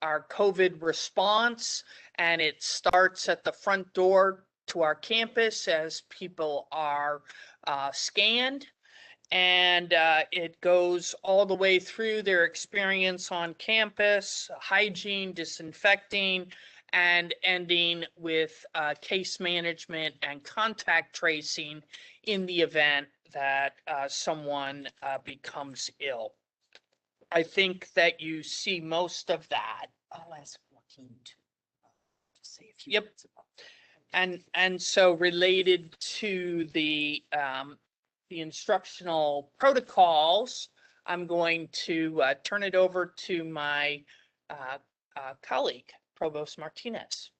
COVID response, and it starts at the front door to our campus as people are scanned, and it goes all the way through their experience on campus, hygiene, disinfecting, and ending with case management and contact tracing in the event that someone becomes ill. I think that you see most of that. I'll ask Joaquin to say a few Yep. words about that. And so related to the instructional protocols, I'm going to turn it over to my colleague, Provost Martinez.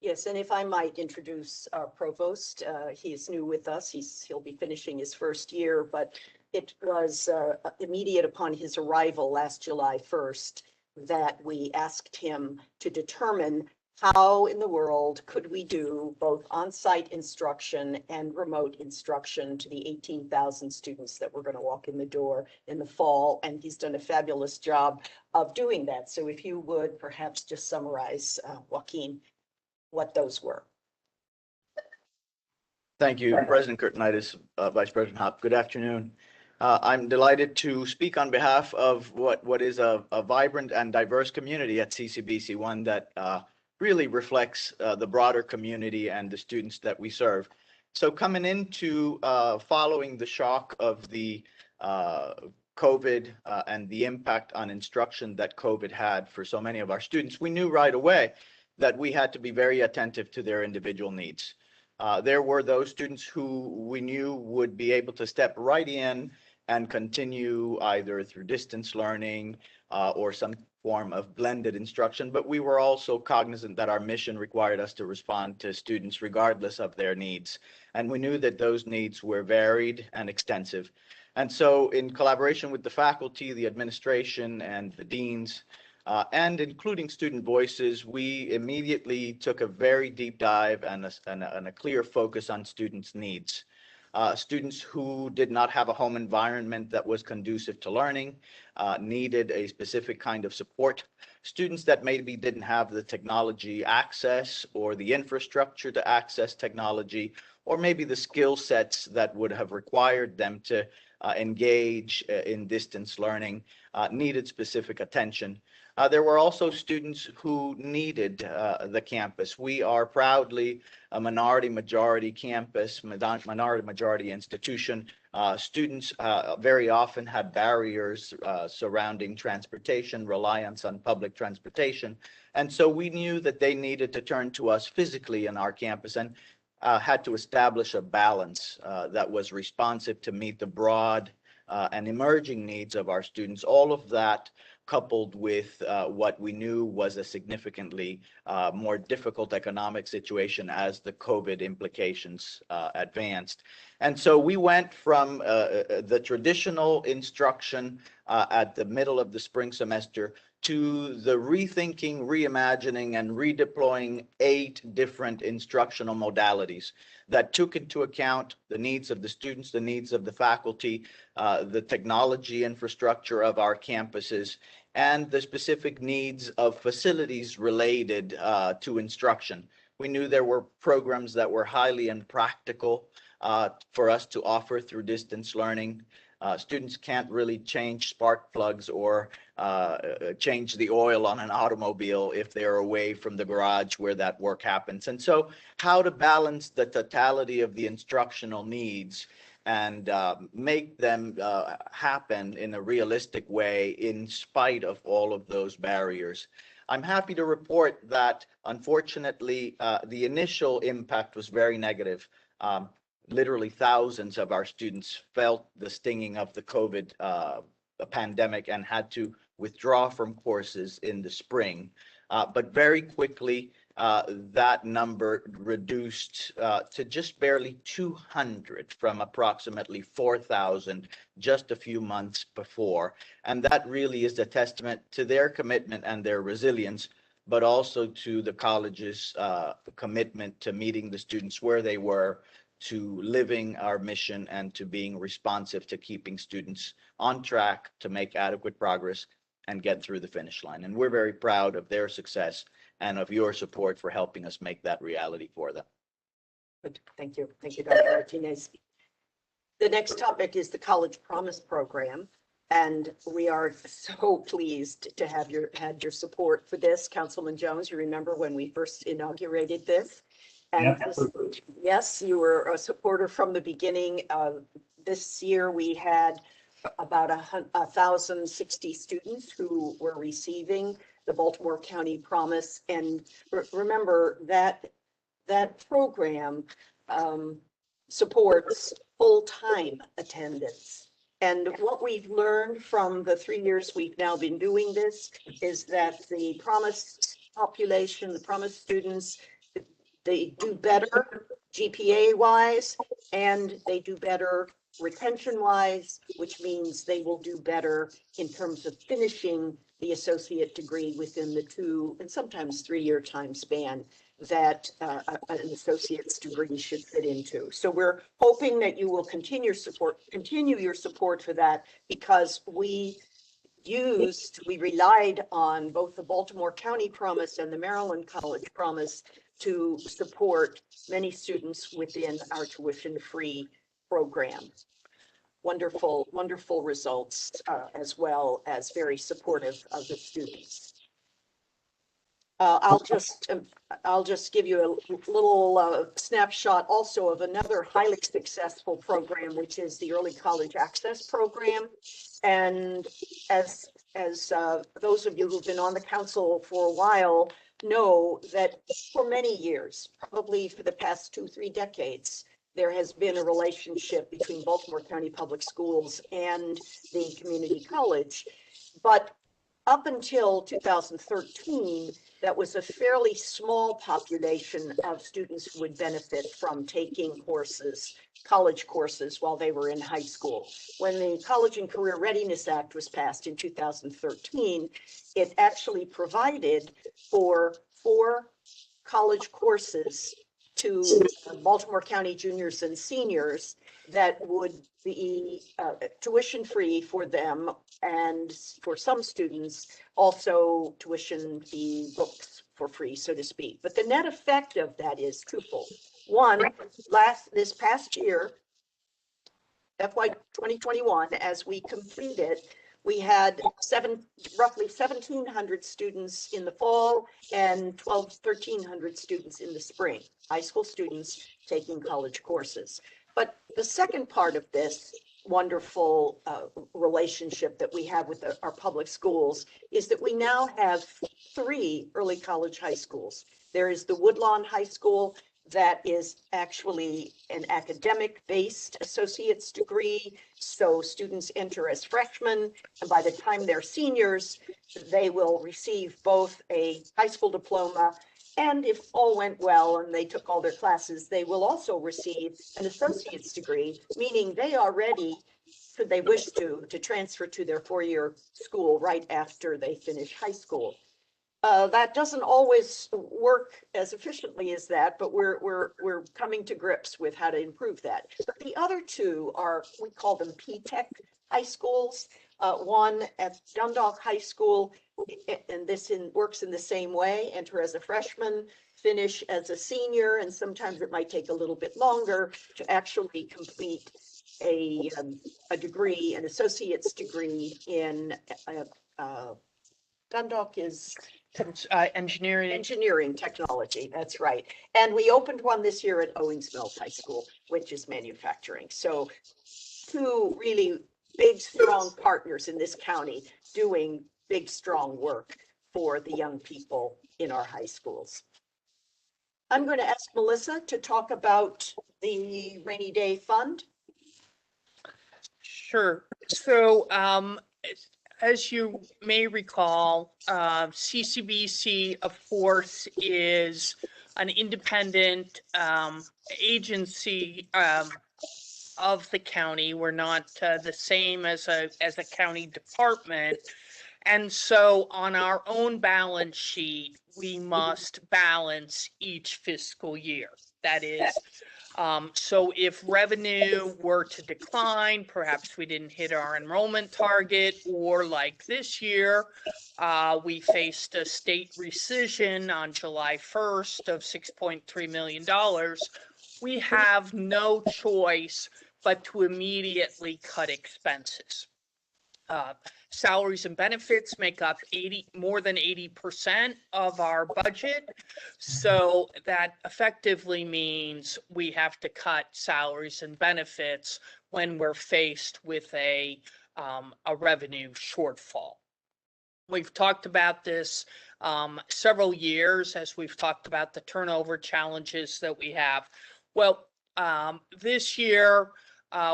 Yes, and if I might introduce our provost, he is new with us. He'll be finishing his first year, but it was immediate upon his arrival last July 1st that we asked him to determine how in the world could we do both on-site instruction and remote instruction to the 18,000 students that were going to walk in the door in the fall. And he's done a fabulous job of doing that. So if you would perhaps just summarize, Joaquin, what those were. Thank you, President Kurtenitis, Vice President Hop. Good afternoon. I'm delighted to speak on behalf of what is a vibrant and diverse community at CCBC, one that really reflects the broader community and the students that we serve. So coming into following the shock of the COVID and the impact on instruction that COVID had for so many of our students, we knew right away that we had to be very attentive to their individual needs. There were those students who we knew would be able to step right in and continue either through distance learning or some form of blended instruction, but we were also cognizant that our mission required us to respond to students regardless of their needs. And we knew that those needs were varied and extensive. And so in collaboration with the faculty, the administration, and the deans, and including student voices, we immediately took a very deep dive and a clear focus on students' needs. Students who did not have a home environment that was conducive to learning needed a specific kind of support. Students that maybe didn't have the technology access or the infrastructure to access technology, or maybe the skill sets that would have required them to engage in distance learning needed specific attention. There were also students who needed the campus. We are proudly a minority majority campus, minority majority institution. Students very often had barriers surrounding transportation, reliance on public transportation. And so we knew that they needed to turn to us physically in our campus and had to establish a balance that was responsive to meet the broad and emerging needs of our students. All of that coupled with what we knew was a significantly more difficult economic situation as the COVID implications advanced. And so we went from the traditional instruction at the middle of the spring semester to the rethinking, reimagining, and redeploying 8 different instructional modalities that took into account the needs of the students, the needs of the faculty, the technology infrastructure of our campuses, and the specific needs of facilities related to instruction. We knew there were programs that were highly impractical for us to offer through distance learning. Students can't really change spark plugs or change the oil on an automobile if they're away from the garage where that work happens. And so how to balance the totality of the instructional needs and make them happen in a realistic way in spite of all of those barriers. I'm happy to report that, unfortunately, the initial impact was very negative. Literally thousands of our students felt the stinging of the COVID pandemic and had to withdraw from courses in the spring. But very quickly, that number reduced to just barely 200 from approximately 4,000 just a few months before. And that really is a testament to their commitment and their resilience, but also to the college's commitment to meeting the students where they were, to living our mission, and to being responsive to keeping students on track to make adequate progress and get through the finish line. And we're very proud of their success and of your support for helping us make that reality for them. Good. Thank you. Thank you, Dr. Martinez. The next topic is the College Promise Program. And we are so pleased to have had your support for this. Councilman Jones, you remember when we first inaugurated this? And yes, you were a supporter from the beginning. This year we had about 1,060 students who were receiving the Baltimore County Promise. And remember that program supports full-time attendance. And what we've learned from the 3 years we've now been doing this is that the Promise population, the Promise students, they do better GPA wise, and they do better retention wise, which means they will do better in terms of finishing the associate degree within the 2 and sometimes 3-year time span that an associate's degree should fit into. So we're hoping that you will continue your support for that, because we relied on both the Baltimore County Promise and the Maryland College Promise to support many students within our tuition-free program. Wonderful, wonderful results, as well as very supportive of the students. I'll just give you a little snapshot also of another highly successful program, which is the Early College Access Program. And as those of you who've been on the council for a while know, that for many years, probably for the past 2-3 decades, there has been a relationship between Baltimore County Public Schools and the community college. But up until 2013, that was a fairly small population of students who would benefit from taking courses, college courses, while they were in high school. When the College and Career Readiness Act was passed in 2013, it actually provided for 4 college courses to Baltimore County juniors and seniors that would be tuition free for them, and for some students also tuition fee books for free, so to speak. But the net effect of that is twofold. One, this past year, FY 2021, as we completed, we had roughly 1,700 students in the fall and 1,300 students in the spring, high school students taking college courses. But the second part of this wonderful relationship that we have with our public schools is that we now have 3 early college high schools. There is the Woodlawn High School, that is actually an academic-based associate's degree. So students enter as freshmen, and by the time they're seniors, they will receive both a high school diploma, and if all went well and they took all their classes, they will also receive an associate's degree, meaning they are ready, should they wish to transfer to their 4-year school right after they finish high school. That doesn't always work as efficiently as that, but we're coming to grips with how to improve that. But the other 2 are, we call them P-Tech high schools. One at Dundalk High School, and this works in the same way: enter as a freshman, finish as a senior, and sometimes it might take a little bit longer to actually complete a degree, an associate's degree in Dundalk is engineering technology. That's right. And we opened one this year at Owings Mills High School, which is manufacturing. So 2 really big, strong partners in this county doing big, strong work for the young people in our high schools. I'm going to ask Melissa to talk about the rainy day fund. Sure. So, as you may recall, CCBC, of course, is an independent agency of the county. We're not the same as a county department. And so on our own balance sheet, we must balance each fiscal year. That is, so if revenue were to decline, perhaps we didn't hit our enrollment target, or like this year, we faced a state rescission on July 1st of $6.3 million, we have no choice but to immediately cut expenses. Salaries and benefits make up more than 80% of our budget. So that effectively means we have to cut salaries and benefits when we're faced with a revenue shortfall. We've talked about this several years as we've talked about the turnover challenges that we have. Well, this year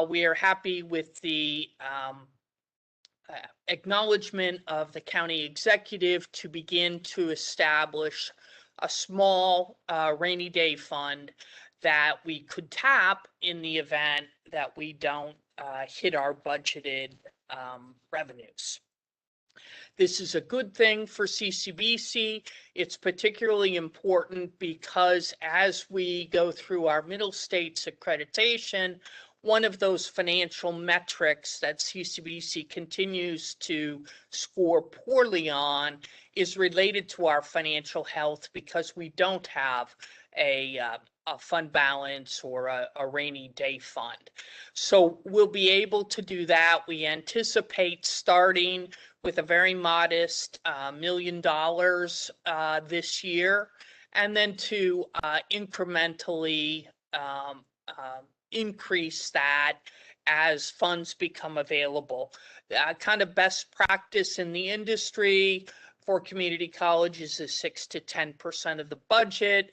we are happy with the acknowledgement of the county executive to begin to establish a small rainy day fund that we could tap in the event that we don't hit our budgeted revenues. This is a good thing for CCBC. It's particularly important because as we go through our middle states accreditation, one of those financial metrics that CCBC continues to score poorly on is related to our financial health because we don't have a fund balance or a rainy day fund. So we'll be able to do that. We anticipate starting with a very modest $1 million this year, and then to incrementally increase that as funds become available. Kind of best practice in the industry for community colleges is 6 to 10% of the budget.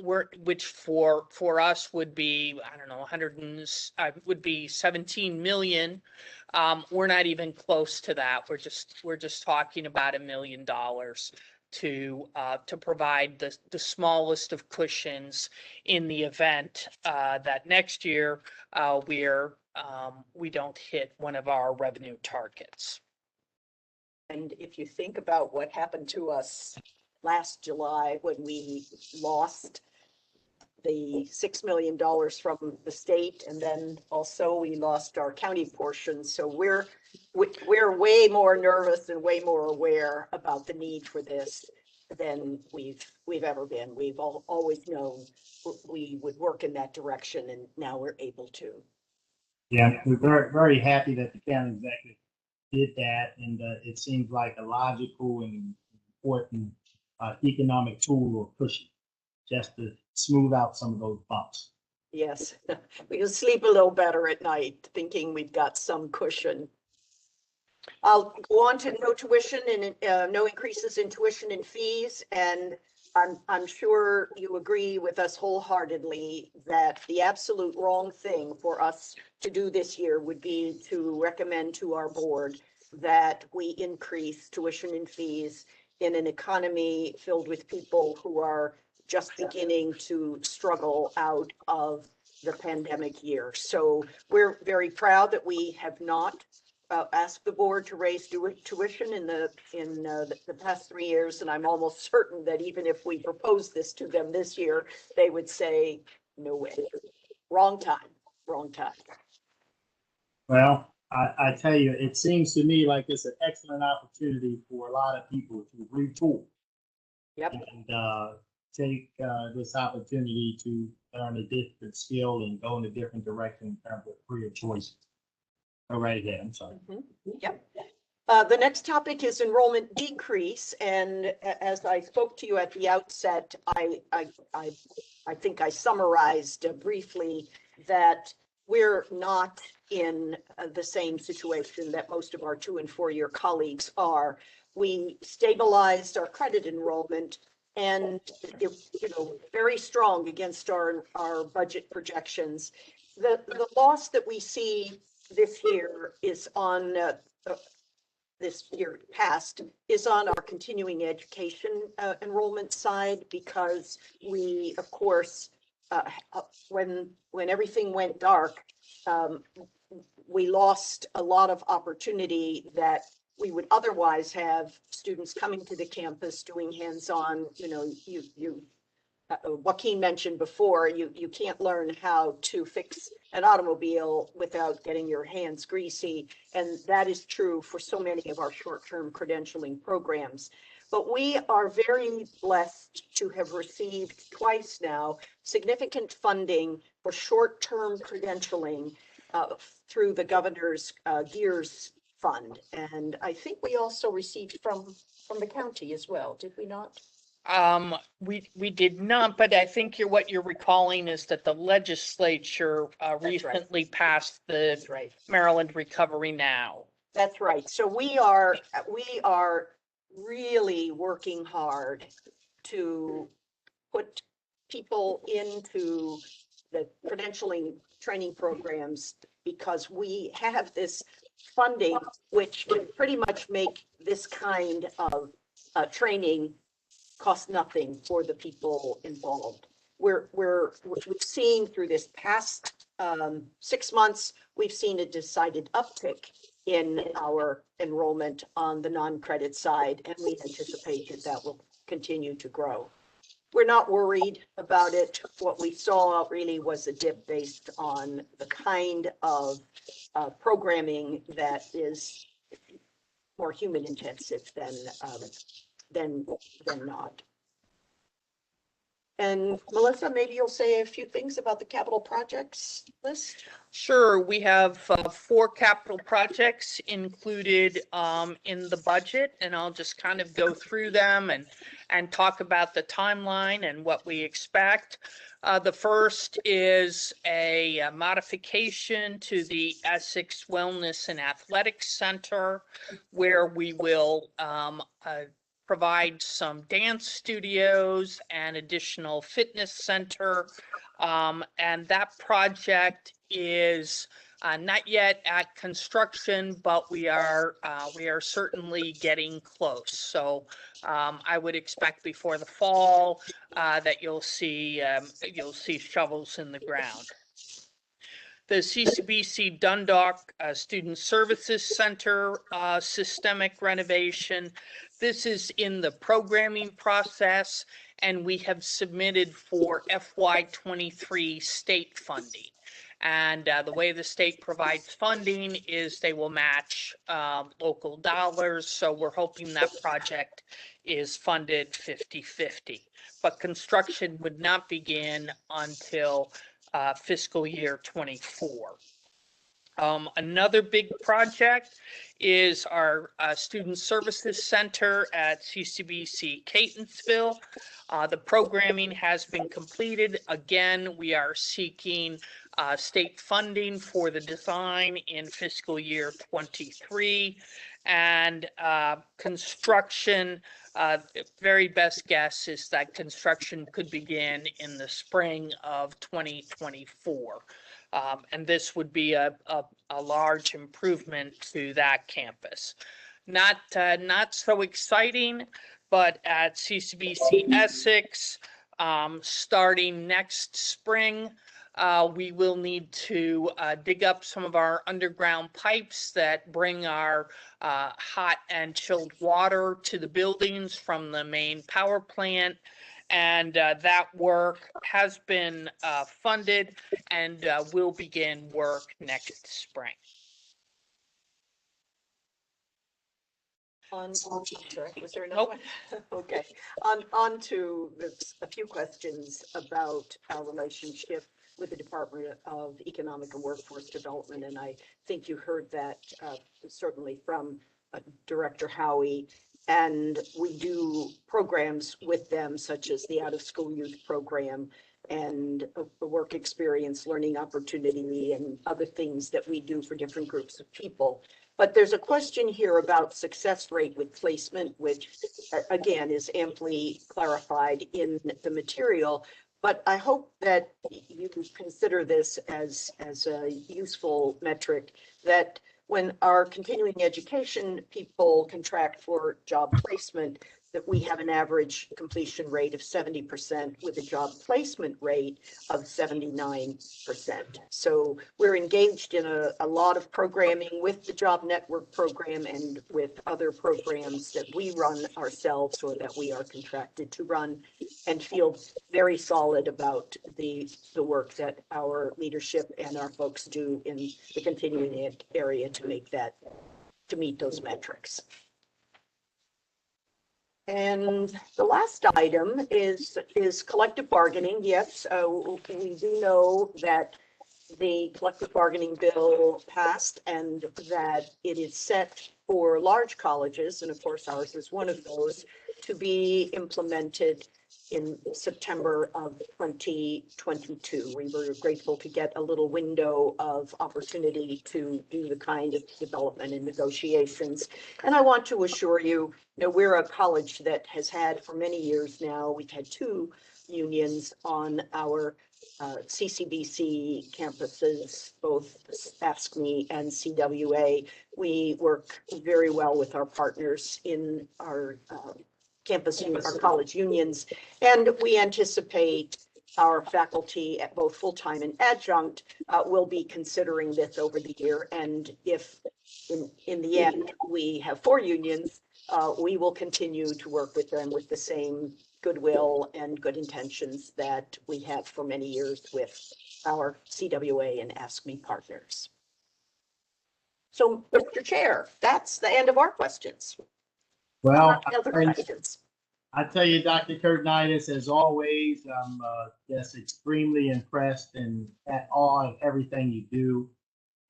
Which for us would be, I don't know, would be 17 million. We're not even close to that. We're just talking about $1 million to provide the smallest of cushions in the event that next year we don't hit one of our revenue targets. And if you think about what happened to us last July when we lost the $6 million from the state, and then also we lost our county portion. So we're way more nervous and way more aware about the need for this than we've ever been. We've always known we would work in that direction, and now we're able to. Yeah, we're very, very happy that the county executive did that, and it seems like a logical and important economic tool or pushing just to smooth out some of those bumps. Yes, we can sleep a little better at night thinking we've got some cushion. I'll go on to no tuition and no increases in tuition and fees. And I'm sure you agree with us wholeheartedly that the absolute wrong thing for us to do this year would be to recommend to our board that we increase tuition and fees in an economy filled with people who are just beginning to struggle out of the pandemic year. So we're very proud that we have not asked the board to raise tuition in the past 3 years, and I'm almost certain that even if we propose this to them this year, they would say, no way, wrong time. Well, I tell you, it seems to me like it's an excellent opportunity for a lot of people to retool. Yep. And take this opportunity to learn a different skill and go in a different direction in terms of career choices. Go right ahead, I'm sorry. Yep. The next topic is enrollment decrease. And as I spoke to you at the outset, I think I summarized briefly that we're not in the same situation that most of our 2- and 4-year colleagues are. We stabilized our credit enrollment, and very strong against our budget projections. The loss that we see this year is on this year past is on our continuing education enrollment side, because we, of course, when everything went dark, we lost a lot of opportunity that we would otherwise have students coming to the campus doing hands-on. Joaquin mentioned before, you can't learn how to fix an automobile without getting your hands greasy. And that is true for so many of our short-term credentialing programs. But we are very blessed to have received twice now significant funding for short-term credentialing through the governor's GEARS fund. And I think we also received from the county as well, did we not? We did not, but I think what you're recalling is that the legislature recently passed the Maryland Recovery Now. That's right. So we are really working hard to put people into the credentialing training programs, because we have this funding which can pretty much make this kind of training cost nothing for the people involved. We've seen through this past 6 months, we've seen a decided uptick in our enrollment on the non-credit side, and we anticipate that that will continue to grow. We're not worried about it. What we saw really was a dip based on the kind of programming that is more human intensive than not. And Melissa, maybe you'll say a few things about the capital projects list. Sure, we have 4 capital projects included in the budget, and I'll just kind of go through them and talk about the timeline and what we expect. The first is a modification to the Essex Wellness and Athletics Center, where we will provide some dance studios and additional fitness center. And that project is not yet at construction, but we are certainly getting close. So I would expect before the fall that you'll see shovels in the ground. The CCBC Dundalk Student Services Center systemic renovation. This is in the programming process, and we have submitted for FY23 state funding. And the way the state provides funding is they will match local dollars. So we're hoping that project is funded 50-50. But construction would not begin until fiscal year 24. Another big project is our Student Services Center at CCBC Catonsville. The programming has been completed. Again, we are seeking state funding for the design in fiscal year 23, and construction, very best guess is that construction could begin in the spring of 2024. And this would be a large improvement to that campus. Not so exciting, but at CCBC Essex, starting next spring, we will need to dig up some of our underground pipes that bring our hot and chilled water to the buildings from the main power plant. And that work has been funded and will begin work next spring. Sorry, was there another Nope. one? Okay. On to a few questions about our relationship with the Department of Economic and Workforce Development. And I think you heard that certainly from Director Howie. And we do programs with them, such as the Out of School Youth Program and a work experience learning opportunity and other things that we do for different groups of people. But there's a question here about success rate with placement, which again is amply clarified in the material. But I hope that you consider this as a useful metric, that when our continuing education people contract for job placement, that we have an average completion rate of 70% with a job placement rate of 79%. So we're engaged in a lot of programming with the Job Network program and with other programs that we run ourselves or that we are contracted to run, and feel very solid about the work that our leadership and our folks do in the continuing ed area to meet those metrics. And the last item is collective bargaining. Yes, we do know that the collective bargaining bill passed and that it is set for large colleges, and of course ours is one of those, to be implemented in September of 2022. We were grateful to get a little window of opportunity to do the kind of development and negotiations. And I want to assure you, we're a college that has had for many years now, we've had 2 unions on our CCBC campuses, both AFSCME and CWA. We work very well with our partners in our campus, our college unions, and we anticipate our faculty at both full-time and adjunct will be considering this over the year. And if in the end we have 4 unions, we will continue to work with them with the same goodwill and good intentions that we have for many years with our CWA and Ask Me partners. So, Mr. Chair, that's the end of our questions. Well, Other questions? I tell you, Dr. Kurtnitis, as always, I'm just extremely impressed and at awe of everything you do.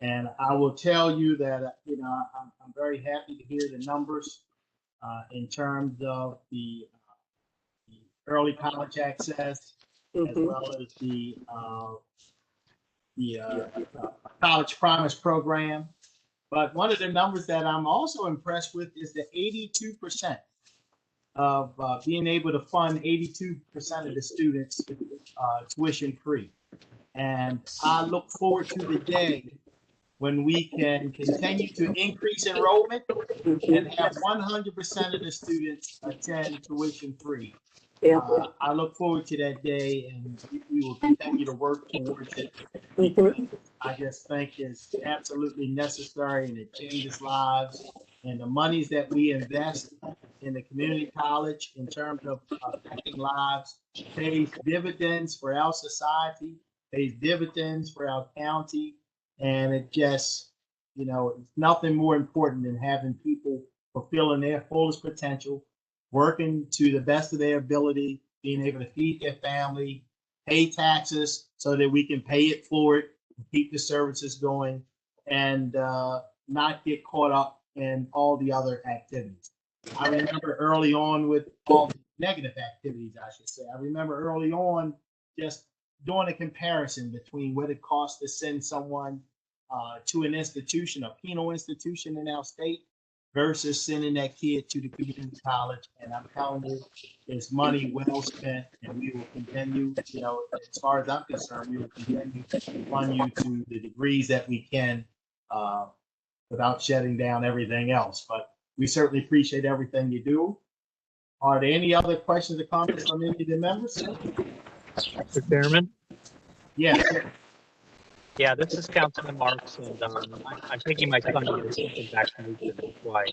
And I will tell you that, you know, I'm very happy to hear the numbers in terms of the early college access, as well as the College Promise program. But one of the numbers that I'm also impressed with is the 82% of being able to fund 82% of the students tuition free. And I look forward to the day when we can continue to increase enrollment and have 100% of the students attend tuition free. Yeah. I look forward to that day, and we will continue to work towards it. I just think it's absolutely necessary, and it changes lives. And the monies that we invest in the community college in terms of affecting lives pays dividends for our society, pays dividends for our county. And it just, you know, it's nothing more important than having people fulfilling their fullest potential, working to the best of their ability, being able to feed their family, pay taxes so that we can pay it forward, keep the services going, and not get caught up in all the other activities. I remember early on with all the negative activities, I should say. I remember early on just doing a comparison between what it costs to send someone to an institution, a penal institution in our state, versus sending that kid to the community college. And I'm telling you, it's money well spent, and we will continue, you know, as far as I'm concerned, we will continue to fund you to the degrees that we can without shutting down everything else. But we certainly appreciate everything you do. Are there any other questions or comments from any of the members? Mr. Chairman? Yes. Yeah, this is Councilman Marks, and I'm taking my son to get something vaccination. That's why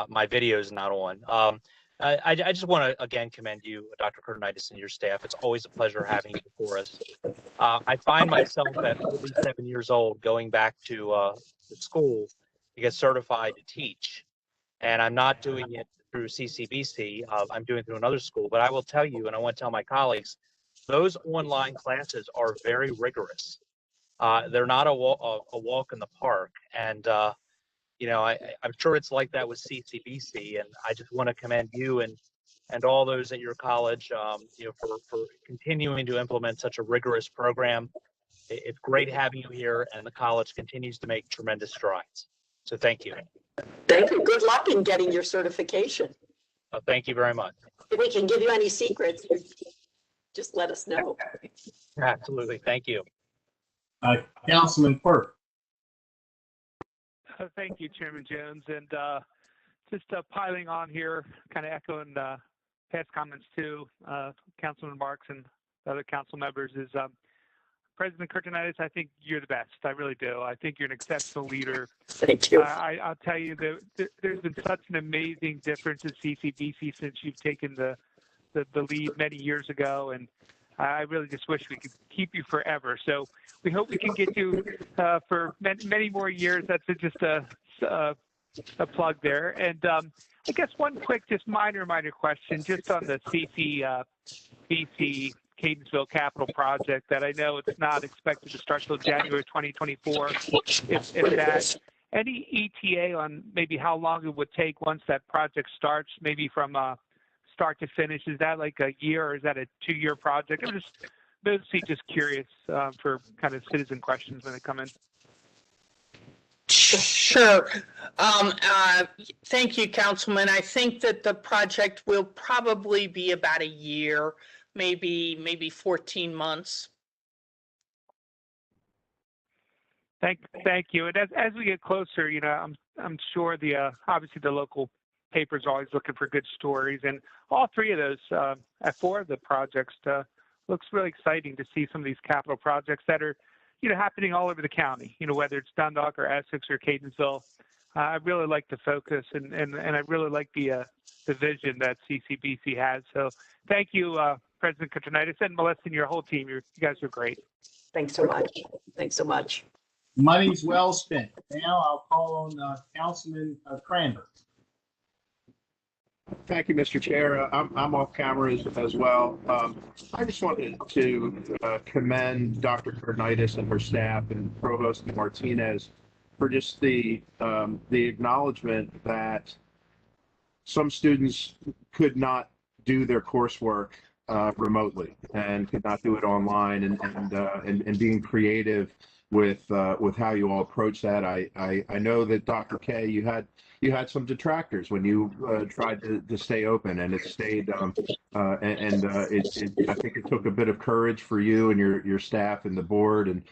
my video is not on. I just want to again commend you, Dr. Kurtnitis, and your staff. It's always a pleasure having you before us. I find myself at 47 years old going back to school to get certified to teach, and I'm not doing it through CCBC. I'm doing it through another school. But I will tell you, and I want to tell my colleagues, those online classes are very rigorous. They're not a walk in the park. And, you know, I'm sure it's like that with CCBC. And I just want to commend you and all those at your college, you know, for continuing to implement such a rigorous program. It's great having you here, and the college continues to make tremendous strides. So thank you. Thank you. Good luck in getting your certification. Thank you very much. If we can give you any secrets, just let us know. Absolutely. Thank you. Councilman Quirk. Thank you, Chairman Jones. And just piling on here, kind of echoing past comments too, Councilman Marks and other council members, is President Kurtnitis, I think you're the best. I really do. I think you're an exceptional leader. Thank you. I'll tell you that there's been such an amazing difference in CCBC since you've taken the lead many years ago, and I really just wish we could keep you forever. So we hope we can get you for many more years. That's just a plug there. And I guess one quick, just minor question, just on the CCBC Catonsville Capital Project, that I know it's not expected to start till January 2024. If that, any ETA on maybe how long it would take once that project starts, maybe from start to finish? Is that like a year, or is that a 2-year project? I'm just curious for kind of citizen questions when they come in. Sure. Thank you, Councilman. I think that the project will probably be about a year, maybe 14 months. Thank you. And as we get closer, you know, I'm sure obviously the local papers are always looking for good stories, and all 3 of those, 4 of the projects, looks really exciting to see some of these capital projects that are, happening all over the county, whether it's Dundalk or Essex or Catonsville. I really like the focus and I really like the vision that CCBC has. So thank you, President Kotronitis and Melissa and your whole team. You guys are great. Thanks so much. Thanks so much. Money's well spent. Now I'll call on Councilman Crandall. Thank you, Mr. Chair. I'm off camera as well. I just wanted to commend Dr. Kotronitis and her staff and Provost Martinez for just the acknowledgement that some students could not do their coursework remotely and could not do it online, and being creative with how you all approach that. I know that Dr. K, you had some detractors when you tried to stay open, and it stayed. I think it took a bit of courage for you and your staff and the board and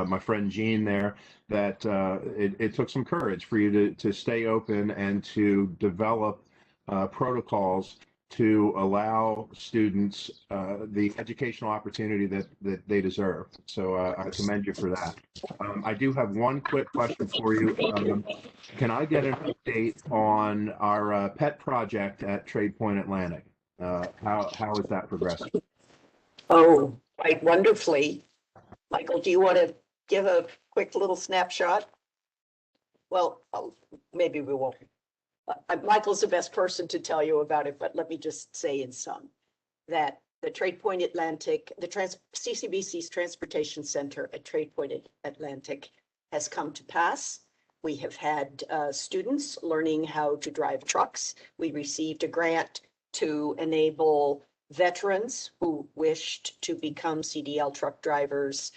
my friend Jean there. That it took some courage for you to stay open and to develop protocols to allow students the educational opportunity that they deserve. So I commend you for that. I do have one quick question for you. Can I get an update on our pet project at Trade Point Atlantic? How is that progressing? Oh, quite wonderfully. Michael, do you want to give a quick little snapshot? Well, maybe we won't. Michael's the best person to tell you about it, but let me just say in sum that the Trade Point Atlantic, CCBC's Transportation Center at Trade Point Atlantic has come to pass. We have had students learning how to drive trucks. We received a grant to enable veterans who wished to become CDL truck drivers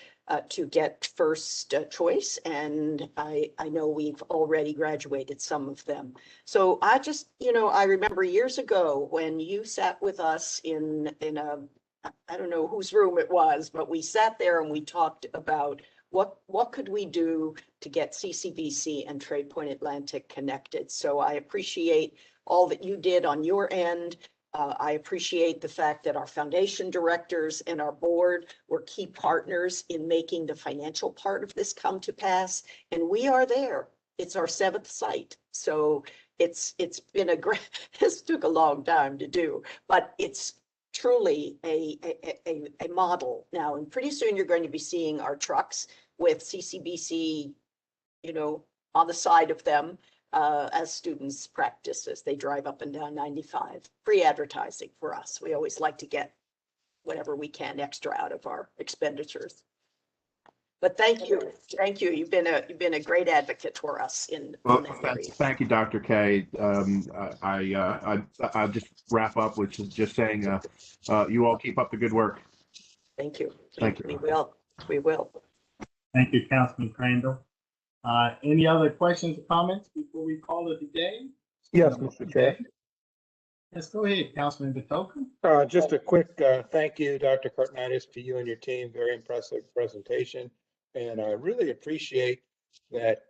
to get first choice, and I know we've already graduated some of them. So I just, I remember years ago when you sat with us in a, I don't know whose room it was, but we sat there and we talked about what could we do to get CCBC and Trade Point Atlantic connected. So I appreciate all that you did on your end. I appreciate the fact that our foundation directors and our board were key partners in making the financial part of this come to pass. And we are there. It's our 7th site. So it's been a great, this took a long time to do, but it's truly a model now. And pretty soon you're going to be seeing our trucks with CCBC, on the side of them. As students practice as they drive up and down 95. Free advertising for us. We always like to get whatever we can extra out of our expenditures. But thank you. You've been a great advocate for us in that area. Thank you, Dr. K. I'll just wrap up with just saying, you all keep up the good work. Thank you. Thank you. We will. Thank you, Councilman Crandall. Any other questions or comments before we call it a day? Yes, Mr. Chair. Yes, go ahead, Councilman Batoka. Just a quick thank you, Dr. Kotronitis, to you and your team. Very impressive presentation. And I really appreciate that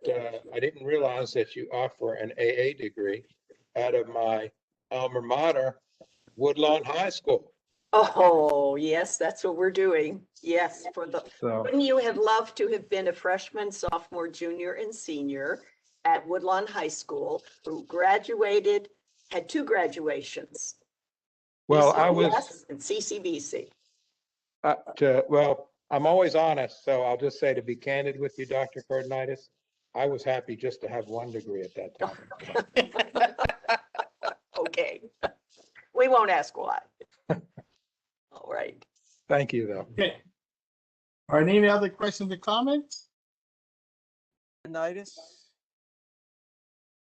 I didn't realize that you offer an AA degree out of my alma mater, Woodlawn High School. Oh, yes, that's what we're doing. Yes, wouldn't you have loved to have been a freshman, sophomore, junior, and senior at Woodlawn High School, who graduated, had 2 graduations? Well, CCBS and CCBC. Well, I'm always honest, so I'll just say, to be candid with you, Dr. Kotronitis, I was happy just to have 1 degree at that time. Okay, we won't ask why. All right. Thank you, though. Okay. Are there any other questions or comments? Kotronitis?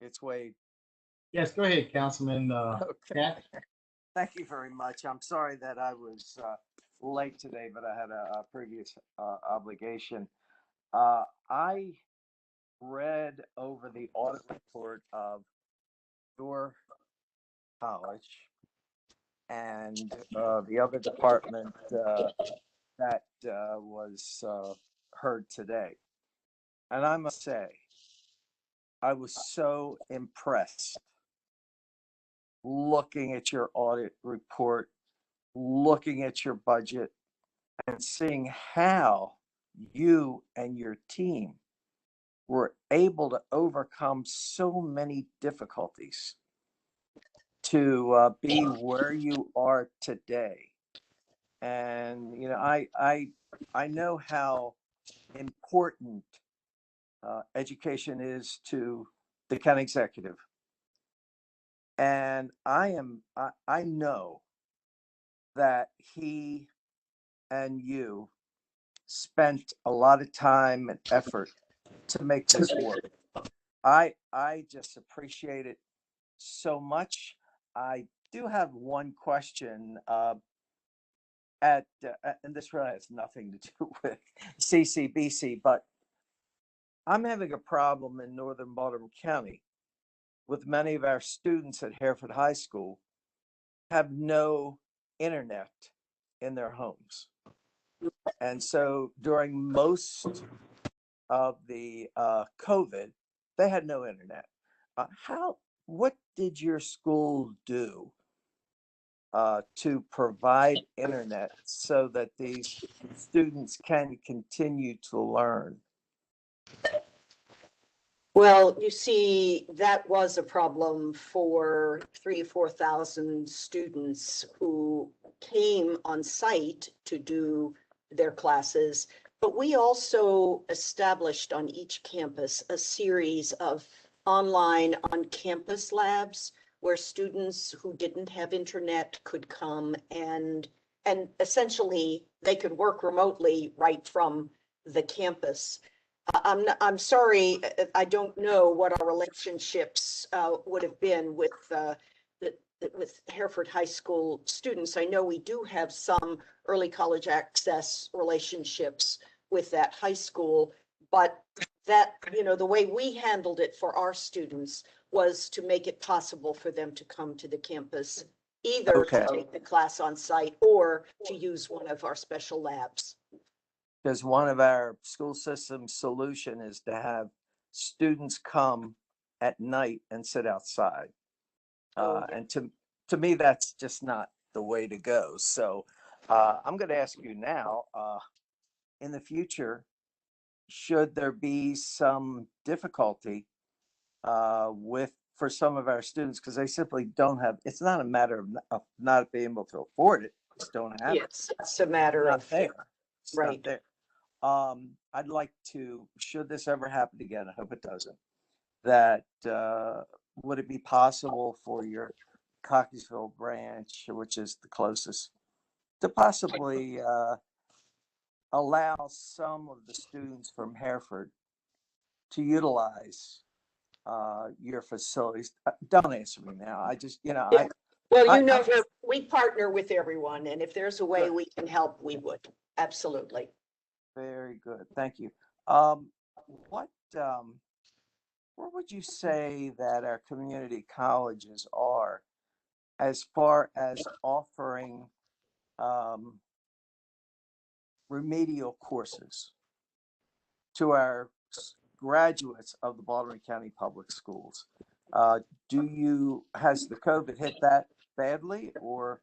It's Wade. Yes, go ahead, Councilman. Cat. Thank you very much. I'm sorry that I was late today, but I had a previous obligation. I read over the audit report of your college and the other department that was heard today. And I must say, I was so impressed looking at your audit report, looking at your budget, and seeing how you and your team were able to overcome so many difficulties to be where you are today. And you know, I know how important education is to the county executive, and I know that he and you spent a lot of time and effort to make this work. I just appreciate it so much. I do have one question and this really has nothing to do with CCBC, but I'm having a problem in northern Baltimore County with many of our students at Hereford High School have no internet in their homes. And so during most of the COVID, they had no internet. What did your school do to provide internet so that these students can continue to learn? Well, you see, that was a problem for 3,000 or 4,000 students who came on site to do their classes. But we also established on each campus a series of online on-campus labs where students who didn't have internet could come and essentially they could work remotely right from the campus. I'm sorry, I don't know what our relationships would have been with Hereford High School students. I know we do have some early college access relationships with that high school, but that, you know, the way we handled it for our students was to make it possible for them to come to the campus, either to take the class on site or to use one of our special labs. Because one of our school system solution is to have students come at night and sit outside. And to me, that's just not the way to go. So I'm going to ask you now, in the future, should there be some difficulty for some of our students, because they simply don't have, it's not a matter of not being able to afford it, just don't have it. It's a matter Not of, there. It's not right. there. I'd like to, should this ever happen again, I hope it doesn't, that would it be possible for your Cockeysville branch, which is the closest, to possibly allow some of the students from Hereford to utilize your facilities? Don't answer me now. I just, you know, Well, you know, we partner with everyone, and if there's a way we can help, we would. Absolutely. Very good. Thank you. Where would you say that our community colleges are as far as offering remedial courses to our graduates of the Baltimore County Public Schools? Has the COVID hit that badly, or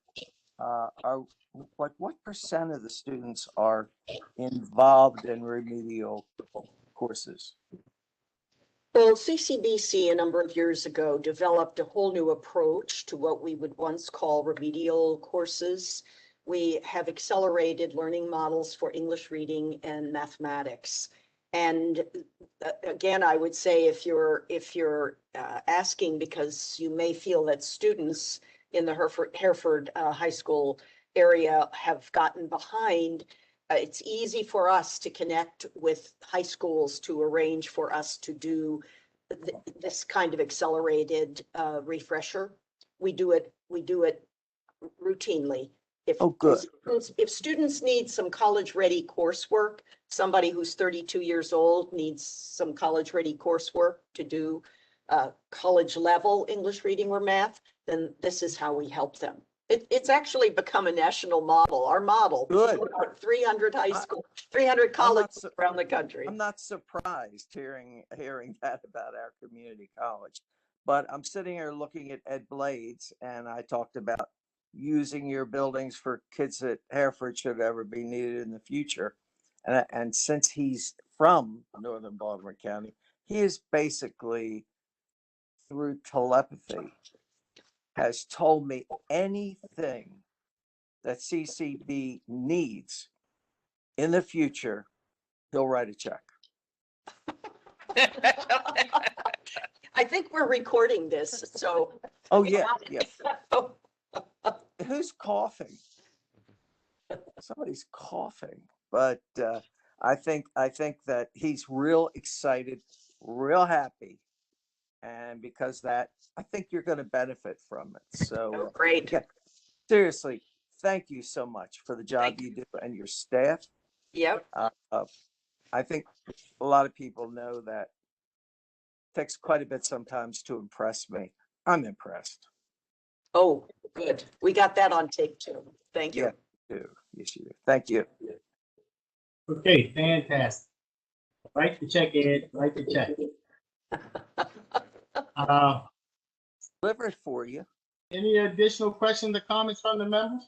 what percent of the students are involved in remedial courses? Well, CCBC a number of years ago developed a whole new approach to what we would once call remedial courses. We have accelerated learning models for English reading and mathematics. And again, I would say if you're asking because you may feel that students in the Hereford High School area have gotten behind, it's easy for us to connect with high schools to arrange for us to do this kind of accelerated refresher. We do it routinely. If students need some college-ready coursework, somebody who's 32 years old needs some college-ready coursework to do college-level English reading or math, then this is how we help them. It's actually become a national model. Our model, 300 high school, 300 colleges around the country. I'm not surprised hearing that about our community college, but I'm sitting here looking at Ed Blades, and I talked about using your buildings for kids at Hereford should ever be needed in the future. And since he's from Northern Baltimore County, he is basically, through telepathy, has told me anything that CCB needs in the future, he'll write a check. I think we're recording this, so. Oh, yeah, yeah. Who's coughing? Somebody's coughing, but I think that he's real excited, real happy, and because that, I think you're going to benefit from it. So Great. yeah, seriously, thank you so much for the job you do and your staff. Yep. I think a lot of people know that it takes quite a bit sometimes to impress me. I'm impressed. Oh, good. We got that on tape too. Thank you. Yeah, you do. Yes, you do. Thank you. Okay, fantastic. Write the check, Ed, write the check. Deliver it for you. Any additional questions or comments from the members?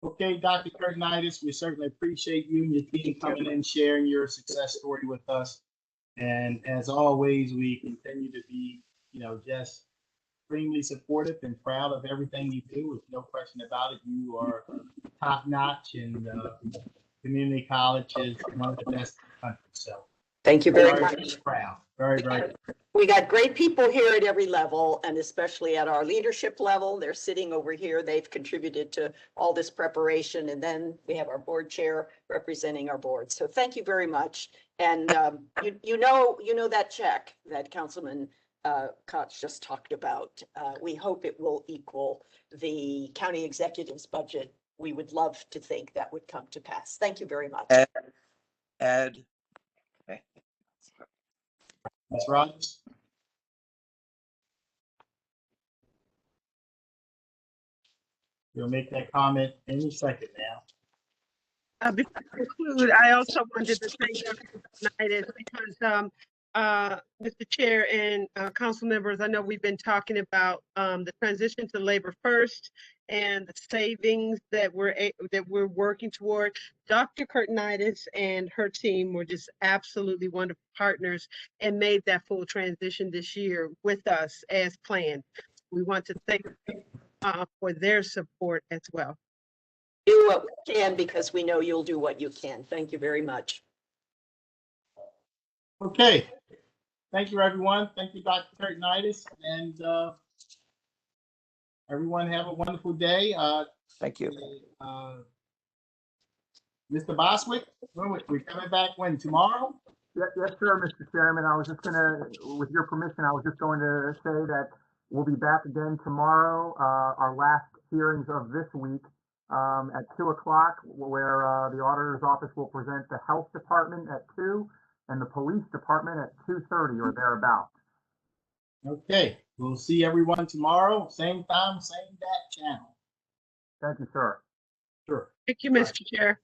Okay, Dr. Kurtenitis, we certainly appreciate you and your team coming in, sharing your success story with us. And as always, we continue to be, just extremely supportive and proud of everything you do. With no question about it, you are top notch, and community college is one of the best in the country. So Thank you very much. Proud, very, very. We got great people here at every level, and especially at our leadership level. They're sitting over here. They've contributed to all this preparation. And then we have our board chair representing our board. So thank you very much. And you know that check that Councilman Koch just talked about. We hope it will equal the county executive's budget. We would love to think that would come to pass. Thank you very much. Ed. That's right. You'll make that comment any second now. Before I conclude, I also wanted to thank Dr. Kurtenitis because Mr. Chair and council members, I know we've been talking about the transition to labor first and the savings that we're working toward. Dr. Kurtenitis and her team were just absolutely wonderful partners and made that full transition this year with us as planned. We want to thank them for their support as well. Do what we can because we know you'll do what you can. Thank you very much. Okay. Thank you, everyone. Thank you, Dr. Kurtenitis. And everyone have a wonderful day. Thank you. Mr. Boswick, we're coming back when? Tomorrow? Yes, sir, Mr. Chairman. I was just with your permission, I was just going to say that we'll be back again tomorrow, our last hearings of this week at 2 o'clock, where the auditor's office will present the health department at 2 and the police department at 2:30 or thereabouts. Okay, we'll see everyone tomorrow, same time, same channel. Thank you, sir. Sure. Thank you, Mr. Chair.